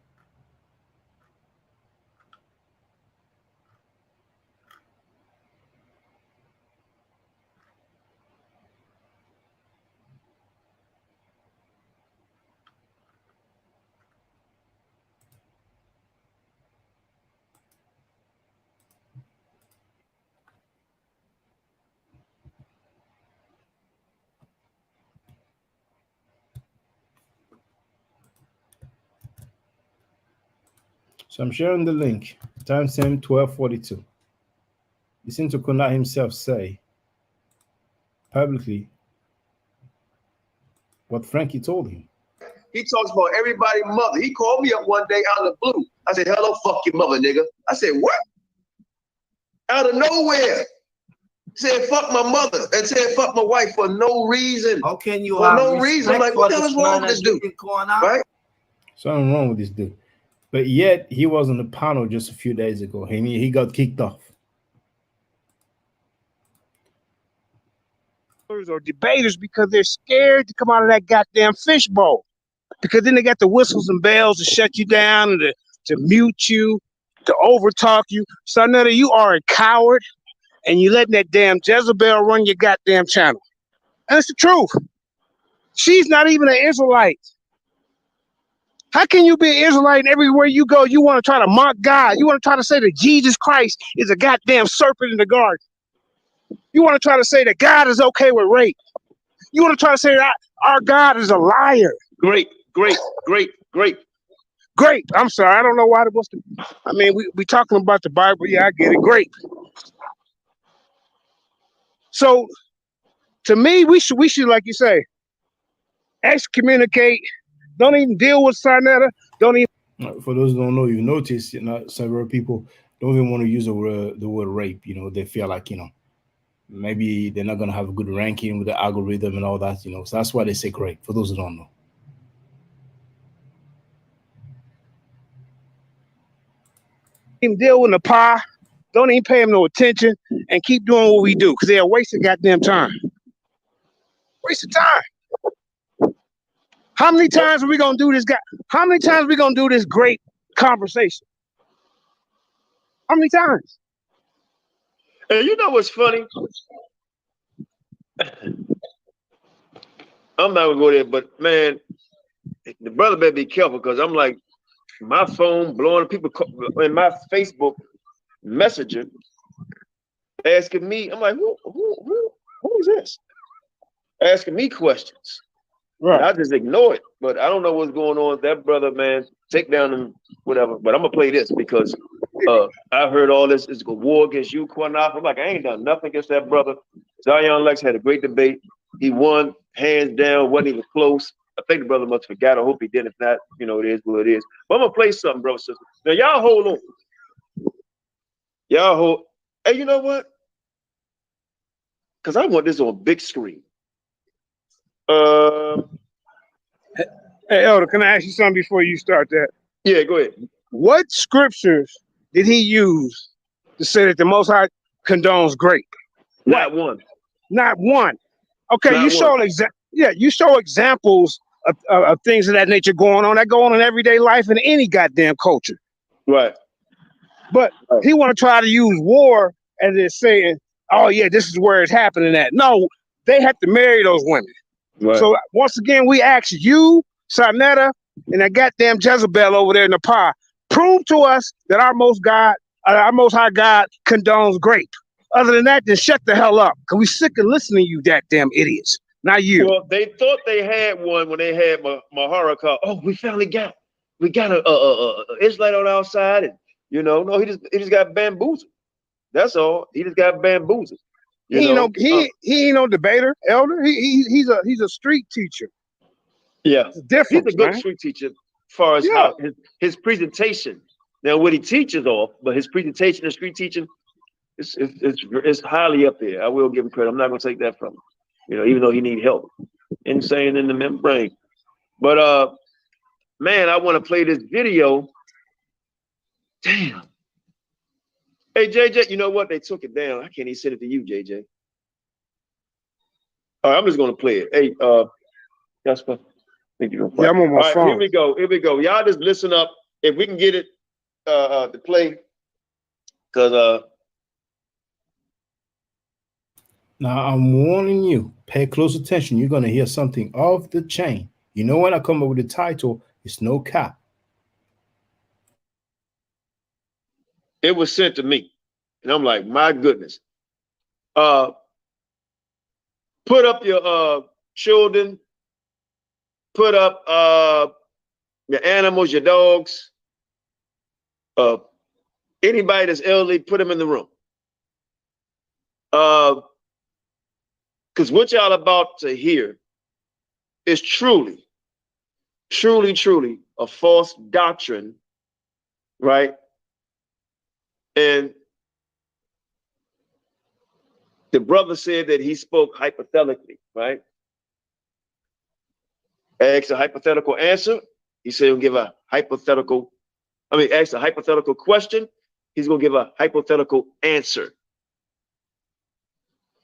So I'm sharing the link. Timestamp 12:42. Listen to Konat himself say publicly what Frankie told him. He talks about everybody's mother. He called me up one day out of the blue. I said, hello, fuck your mother, nigga. I said, what? Out of nowhere. Said, fuck my mother. And said, fuck my wife for no reason. How can you for have no reason? I'm like, what the hell is wrong with this dude? Right? Something wrong with this dude. But yet, he was on the panel just a few days ago. He got kicked off. Or debaters, because they're scared to come out of that goddamn fishbowl. Because then they got the whistles and bells to shut you down and to mute you, to overtalk you. So now you are a coward, and you letting that damn Jezebel run your goddamn channel. And it's the truth. She's not even an Israelite. How can you be an Israelite and everywhere you go, you want to try to mock God? You want to try to say that Jesus Christ is a goddamn serpent in the garden. You want to try to say that God is okay with rape. You want to try to say that our God is a liar. Great. I'm sorry. I don't know why it was. I mean, we talking about the Bible. Yeah, I get it. Great. So, to me, we should, like you say, excommunicate. Don't even deal with Sarnetta. Don't even. For those who don't know, you notice, several people don't even want to use the word rape. They feel like, maybe they're not going to have a good ranking with the algorithm and all that, So that's why they say rape, for those who don't know. Even deal with the pie. Don't even pay him no attention and keep doing what we do, because they're a waste of goddamn time. Waste of time. How many times are we gonna do this? How many times are we gonna do this great conversation? How many times? And you know what's funny? I'm not gonna go there, but man, the brother better be careful, because I'm like, my phone blowing, people in my Facebook Messenger asking me. I'm like, who is this? Asking me questions. Right. I just ignore it, but I don't know what's going on with that brother, man. Take down and whatever. But I'm gonna play this because I heard all this is a war against you, Quanaf. I'm like, I ain't done nothing against that brother. Zion Lex had a great debate. He won hands down, wasn't even close. I think the brother must have forgot. I hope he did. If not, it is what it is. But I'm gonna play something, bro, sister. Now y'all hold on. Y'all hold. Hey, you know what? Because I want this on big screen. Hey, Elder, can I ask you something before you start that? Yeah, go ahead. What scriptures did he use to say that the Most High condones grape? Not one. Not one. Okay, Not you show one. you show examples of things of that nature going on that go on in everyday life in any goddamn culture. Right. But he want to try to use war as it's saying, oh yeah, this is where it's happening at. No, they have to marry those women. Right. So once again, we ask you, Sarnetta, and that goddamn Jezebel over there in the pie, prove to us that our Most High God condones grape. Other than that, then shut the hell up, cause we sick of listening to you goddamn idiots. Not you. Well, they thought they had one when they had Maharawchaa. Oh, we got a Israelite on our side, and no, he just got bamboozled. That's all. He just got bamboozled. He ain't no debater, Elder. He's a street teacher. Yeah, different. He's a good street teacher, as far as how his presentation. Now, what he teaches off, but his presentation and street teaching, it's highly up there. I will give him credit. I'm not gonna take that from him. Even though he need help, insane in the membrane. But man, I want to play this video. Damn. Hey JJ, you know what? They took it down. I can't even send it to you, JJ. All right, I'm just gonna play it. Hey, Jasper, think you're gonna play. Yeah, I'm on my phone. phone. Here we go. Here we go. Y'all just listen up. If we can get it to play, because now I'm warning you, pay close attention. You're gonna hear something off the chain. You know when I come up with the title, it's no cap. it was sent to me, and I'm like, my goodness. Put up your children. Put up your animals, your dogs. Anybody that's elderly, put them in the room. Because what y'all about to hear is truly, truly, truly a false doctrine, right? And the brother said that he spoke hypothetically, right? Asked a hypothetical answer. He said he'll give a hypothetical, asked a hypothetical question. He's going to give a hypothetical answer.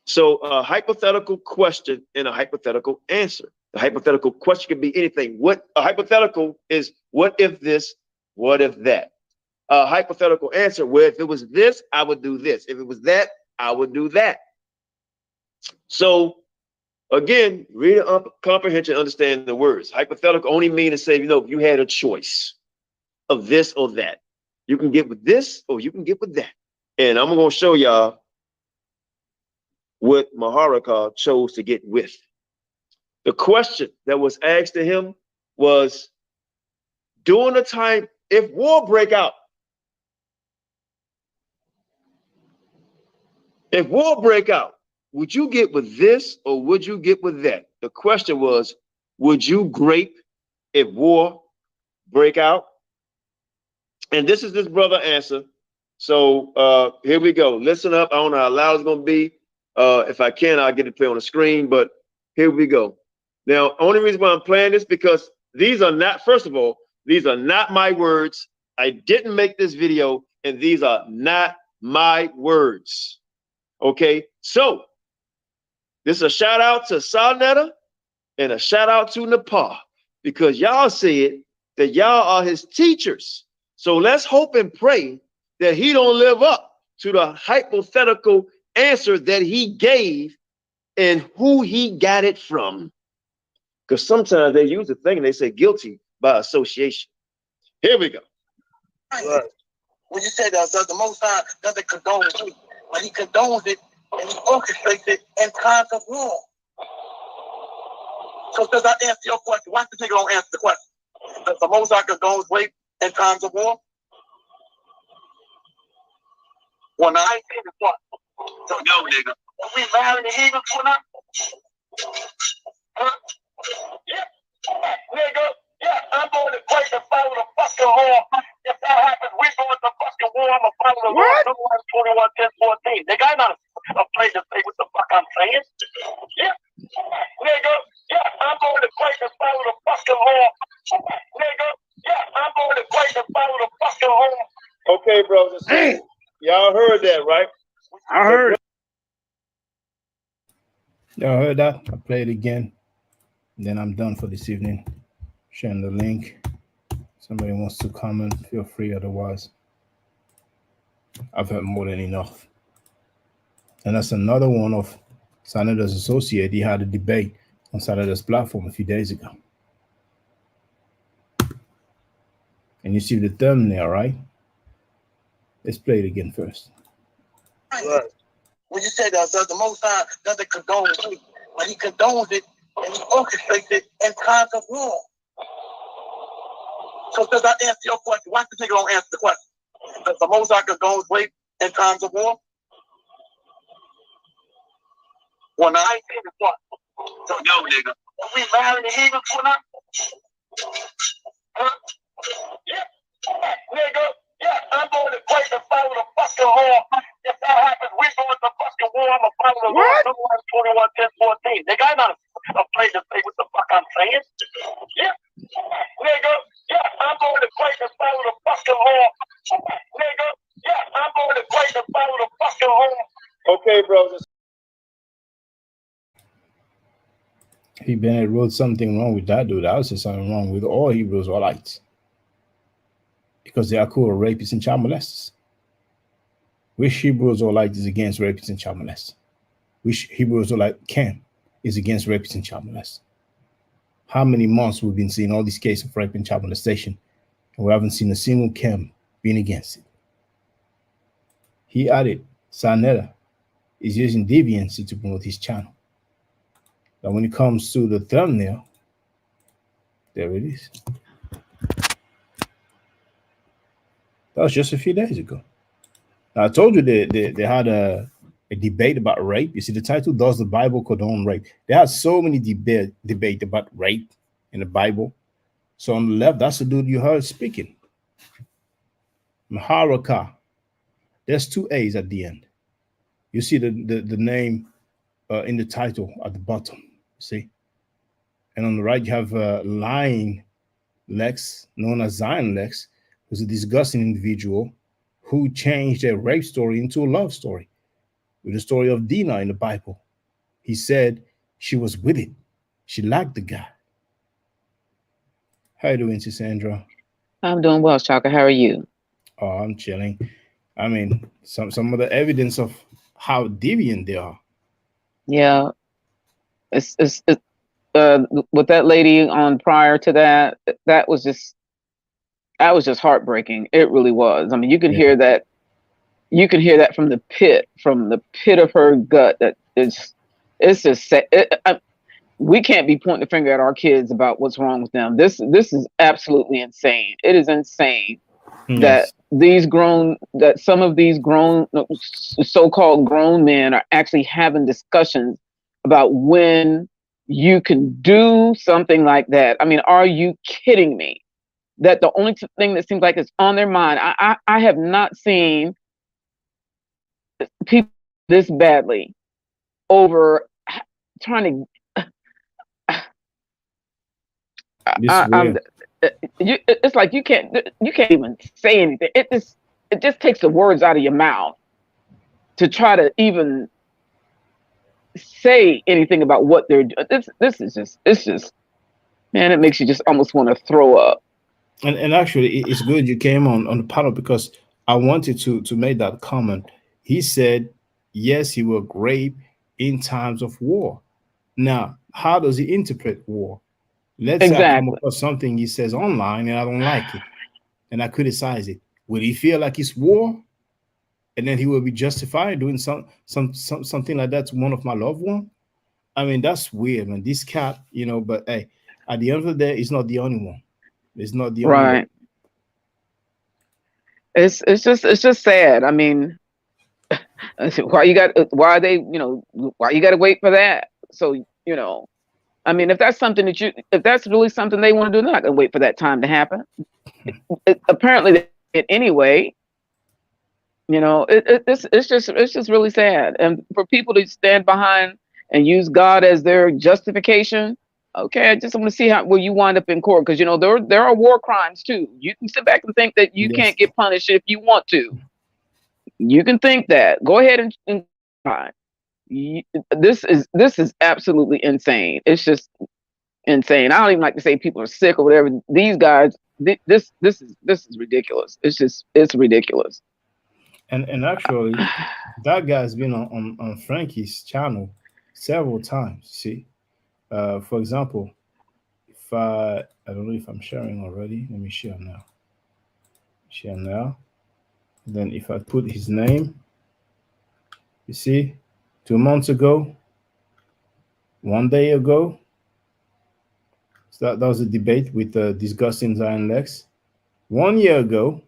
So a hypothetical question and a hypothetical answer. The hypothetical question can be anything. What a hypothetical is, what if this, what if that? A hypothetical answer, well, if it was this, I would do this. If it was that, I would do that. So again, reading comprehension, understanding the words. Hypothetical only mean to say, if you had a choice of this or that, you can get with this or you can get with that. And I'm going to show y'all what Maharawchaa chose to get with. The question that was asked to him was, during the time, if war break out, would you get with this or would you get with that? The question was, would you grape if war break out? And this is this brother answer. So here we go. Listen up. I don't know how loud it's going to be. If I can, I'll get it play on the screen, but here we go. Now, only reason why I'm playing this because these are not, first of all, these are not my words. I didn't make this video, and these are not my words. Okay, so this is a shout out to Sarnetta and a shout out to Nepal because y'all said that y'all are his teachers. So let's hope and pray that he don't live up to the hypothetical answer that he gave and who he got it from. Because sometimes they use the thing and they say guilty by association. Here we go. Right. When you say that the Most High doesn't condone it, but he condones it and he orchestrates it in times of war. So does that answer your question? Why do you don't answer the question? Does the Most High condones rape in times of war? Well, now I ain't saying this one. So, no, nigga. Are we marrying the heathens or not? Huh? Yeah, nigga. Yeah, I'm going to break and follow the fucking law. If that happens, we going to fucking war. I'm going to follow the law. Number 21, 10, 14. Nigga, I'm not afraid to say what the fuck I'm saying. Yeah, nigga. Yeah, I'm going to break and follow the fucking law. Nigga. Yeah, I'm going to break and follow the fucking law. Okay, brothers and sisters. Y'all heard that, right? I heard it. Y'all heard that? I play it again. Then I'm done for this evening. Sharing the link. Somebody wants to comment, feel free. Otherwise, I've heard more than enough. And that's another one of Senator's associate. He had a debate on Senator's platform a few days ago. And you see the thumbnail, right? Let's play it again first. Right. When you say that the Most High doesn't condone it, but he condones it and he orchestrates it in times of war. So does that answer your question? Why the nigga don't answer the question? Does the Most High condone rape in times of war? Well, now I ain't saying this one. So no, nigga. Are we marrying the heathens or not? Huh? Yeah, nigga. Yeah, I'm going to break and follow the fucking law. If that happens, we going to fucking war. I'm going to follow the law. Number 21, 10, 14. Nigga, I'm not afraid to say what the fuck I'm saying. Yeah, nigga. Yeah, I'm going to break and follow the fucking law. Nigga. Yeah, I'm going to break and follow the fucking law. Okay, brothers. He Bennett wrote something wrong with that dude. I would say something wrong with all Hebrews or lights. Because they are called rapists and child molesters. Which Hebrews or light is against rapists and child molesters? Which Hebrews or light camp is against rapists and child molesters? How many months we've been seeing all these cases of rape and child molestation, and we haven't seen a single camp being against it? He added, Sanetta is using deviancy to promote his channel. But when it comes to the thumbnail, there it is. That was just a few days ago. Now, I told you they had a debate about rape. You see, the title, Does the Bible Condone Rape? They had so many debate about rape in the Bible. So on the left, that's the dude you heard speaking. Maharawchaa. There's two A's at the end. You see the name in the title at the bottom. See? And on the right, you have Lying Lex, known as Zion Lex, who's a disgusting individual who changed a rape story into a love story with the story of Dinah in the Bible. He said she was with it. She liked the guy. How you doing, Sandra? I'm doing well, Shaka. How are you? Oh, I'm chilling. I mean, some of the evidence of how deviant they are. Yeah, it's with that lady on prior to that, that was just heartbreaking. It really was. I mean, you can hear that. You can hear that from the pit of her gut. That it's just sad. We can't be pointing the finger at our kids about what's wrong with them. This is absolutely insane. It is insane that some of these grown, so-called grown men are actually having discussions about when you can do something like that. I mean, are you kidding me? That the only thing that seems like it's on their mind. I have not seen people this badly over trying to. It's like you can't even say anything. It just takes the words out of your mouth to try to even say anything about what they're doing. It's just man, it makes you just almost want to throw up. And actually, it's good you came on the panel because I wanted to make that comment. He said, yes, he will rape in times of war. Now, how does he interpret war? Let's say I come across something he says online and I don't like it, and I criticize it. Would he feel like it's war? And then he will be justified doing something like that to one of my loved ones? I mean, that's weird, man. This cat, but hey, at the end of the day, it's not the only one. It's not the only one. It's just sad. I mean, why you got to wait for that? So You know, I mean, if that's something if that's really something they want to do, they're not going to wait for that time to happen. Apparently, they did anyway. You know, it's just really sad, and for people to stand behind and use God as their justification. Okay, I just want to see how will you wind up in court, because you know there are war crimes too. You can sit back and think that you Yes. can't get punished if you want to. You can think that. Go ahead and try. This is absolutely insane. It's just insane. I don't even like to say people are sick or whatever. These guys, this is ridiculous. It's ridiculous. And actually, that guy's been on Frankie's channel several times. See, for example, if I don't know if I'm sharing already. Let me share now. Share now. Then if I put his name, you see, 2 months ago, 1 day ago, so that was a debate with discussing Zion Lex. 1 year ago,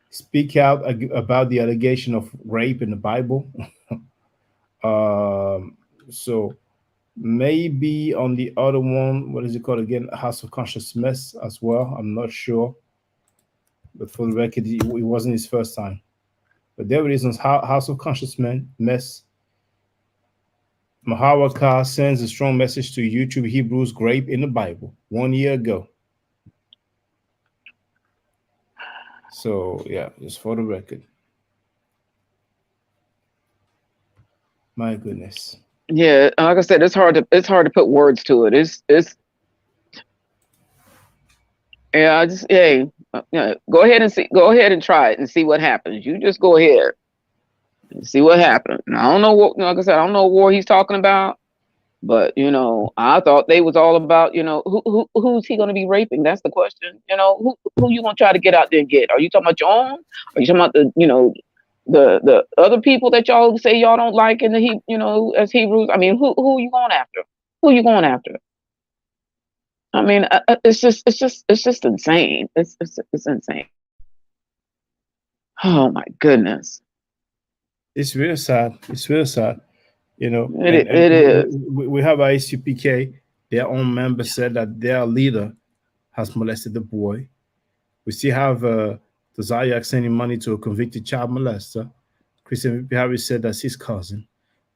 speak out about the allegation of rape in the Bible. So maybe on the other one, what is it called again? House of Conscious Mess as well. I'm not sure, but for the record, it wasn't his first time. But there it is on House of Conscious Mess. Maharawchaa sends a strong message to YouTube Hebrews rape in the Bible 1 year ago. So yeah, just for the record. My goodness. Yeah, like I said, it's hard to put words to it. It's yeah, I just hey, yeah, go ahead and try it and see what happens. You just go ahead and see what happens. And I don't know what, like I said, I don't know what war he's talking about, but you know, I thought they was all about, you know, who's he going to be raping? That's the question. You know, who you going to try to get out there and get? Are you talking about your own? Are you talking about the other people that y'all say y'all don't like in the as Hebrews? I mean, who you going after? Who you going after? I mean, it's just insane. It's insane. Oh my goodness. It's real sad. It's real sad. You know, It is. We have ICPK. Their own member said that their leader has molested the boy. We still have the Zayak sending money to a convicted child molester. Christian VP Harris said that's his cousin.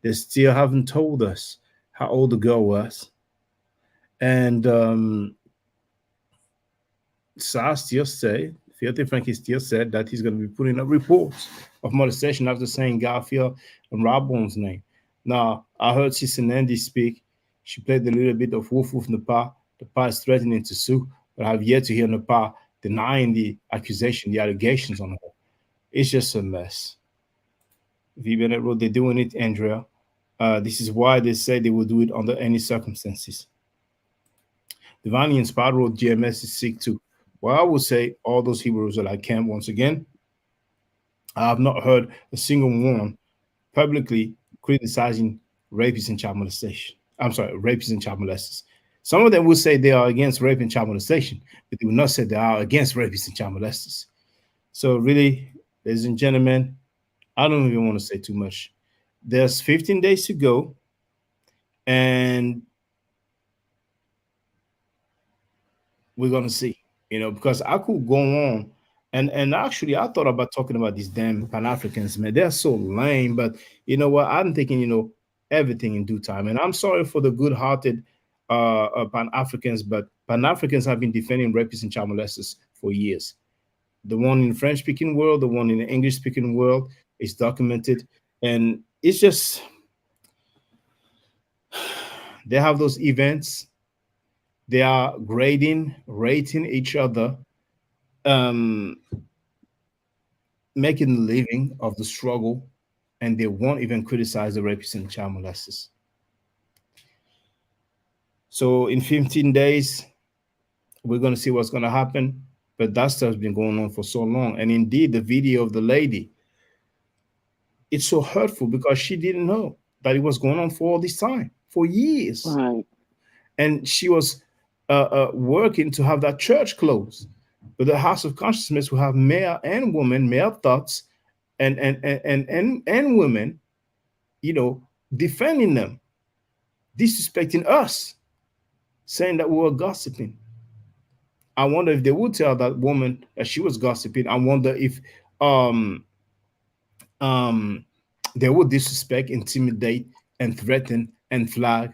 They still haven't told us how old the girl was. And SAR still say, Filthy Frankie still said that he's going to be putting up reports of molestation after saying Garfield and Robbone's name. Now, I heard Sister Nandy speak. She played a little bit of Woof Woof Napa. The Pa is threatening to sue, but I've yet to hear Napa denying the accusation, the allegations on her. It's just a mess. Vivian wrote, they're doing it, Andrea. This is why they say they will do it under any circumstances. Divinely Inspired wrote, GMS is sick too. Well, I would say all those Hebrews that I can once again. I have not heard a single one publicly criticizing rapists and child molestation. I'm sorry, rapists and child molesters. Some of them will say they are against rape and child molestation, but they will not say they are against rapists and child molesters. So really, ladies and gentlemen, I don't even want to say too much. There's 15 days to go, and we're going to see, because I could go on. And actually, I thought about talking about these damn Pan-Africans, man. They're so lame, but you know what? I'm thinking, everything in due time. And I'm sorry for the good-hearted Pan-Africans, but Pan-Africans have been defending rapists and child molesters for years. The one in the French-speaking world, the one in the English-speaking world is documented. And it's just, they have those events. They are rating each other, making a living of the struggle, and they won't even criticize the rapists and child molesters. So in 15 days, we're going to see what's going to happen. But that stuff's been going on for so long. And indeed, the video of the lady, it's so hurtful because she didn't know that it was going on for all this time, for years. Right. And she was working to have that church closed. But the House of Consciousness will have male and women, male thoughts, and women, defending them. disrespecting us, saying that we were gossiping. I wonder if they would tell that woman that she was gossiping. I wonder if um um they would disrespect, intimidate, and threaten and flag.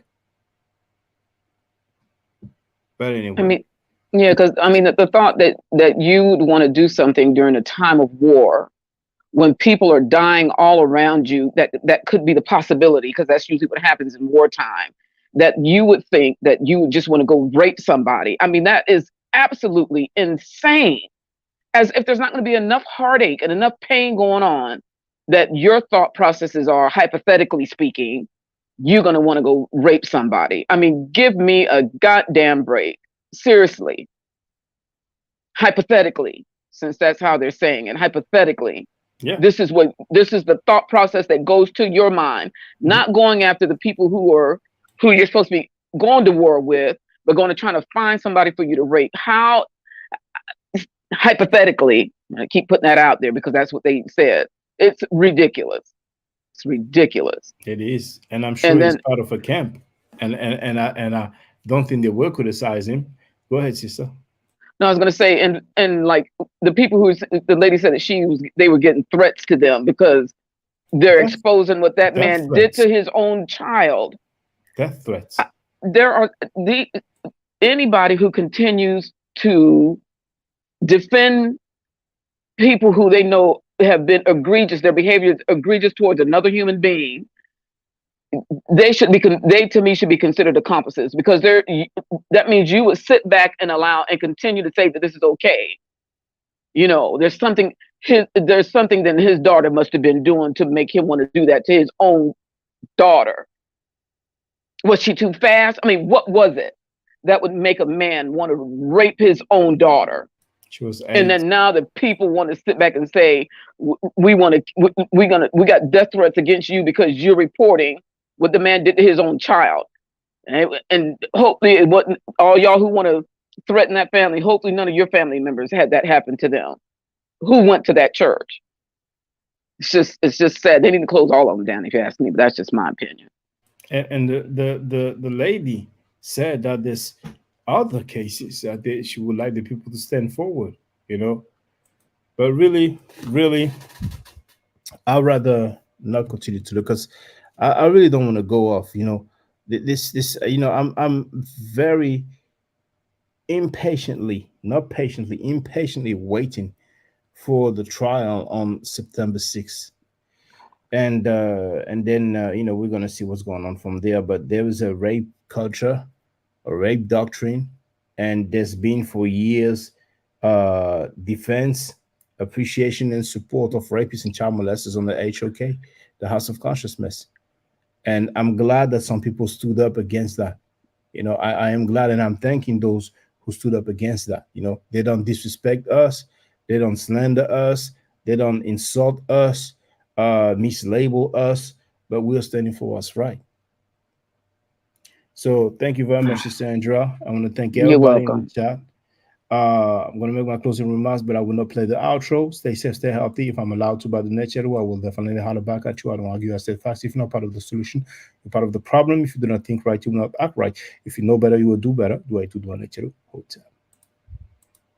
But anyway, I mean, yeah, because I mean, the thought that you would want to do something during a time of war when people are dying all around you, that could be the possibility, because that's usually what happens in wartime, that you would think that you would just want to go rape somebody. I mean, that is absolutely insane. As if there's not going to be enough heartache and enough pain going on, that your thought processes are, hypothetically speaking, you're going to want to go rape somebody. I mean, give me a goddamn break. Seriously. Hypothetically, since that's how they're saying it, hypothetically. yeah, This is the thought process that goes to your mind, not going after the people who you're supposed to be going to war with, but going to try to find somebody for you to rape. How, hypothetically, I keep putting that out there because that's what they said. It's ridiculous. It's ridiculous. it is, and I'm sure And he's then part of a camp, and I don't think they will criticize him. Go ahead, sister. no, I was going to say, and like the people the lady said that they were getting threats to them because they're Death, exposing what that death man did threats, to his own child. death threats. There are anybody who continues to defend people who they know have been egregious, their behavior is egregious towards another human being. They to me should be considered accomplices, because that means you would sit back and allow and continue to say that this is okay. You know, there's something that his daughter must have been doing to make him want to do that to his own daughter. Was she too fast? I mean, what was it that would make a man want to rape his own daughter? She was 8. And then now the people want to sit back and say, we got death threats against you because you're reporting what the man did to his own child. And hopefully it wasn't all y'all who want to threaten that family. Hopefully none of your family members had that happen to them who went to that church. It's just sad. They need to close all of them down, if you ask me, but that's just my opinion. And the lady said that there's other cases that she would like the people to stand forward, you know. But really, I'd rather not continue to look, because I really don't want to go off, you know. This you know, I'm very impatiently waiting for the trial on September 6th. And then you know, we're gonna see what's going on from there. But there is a rape culture, a rape doctrine, and there's been for years defense, appreciation, and support of rapists and child molesters on the HOK, the House of Consciousness. And I'm glad that some people stood up against that. You know, I am glad, and I'm thanking those who stood up against that. You know, they don't disrespect us, they don't slander us, they don't insult us, mislabel us, but we're standing for what's right. So thank you very much, Sandra. I want to thank You're everybody in welcome. the chat. I'm going to make my closing remarks, but I will not play the outro. Stay safe, stay healthy. If I'm allowed to by the next year, I will definitely holler back at you. I don't argue, I stay fast. If you're not part of the solution, you're part of the problem. If you do not think right, you will not act right. If you know better, you will do better. Do I do next year? Hotel.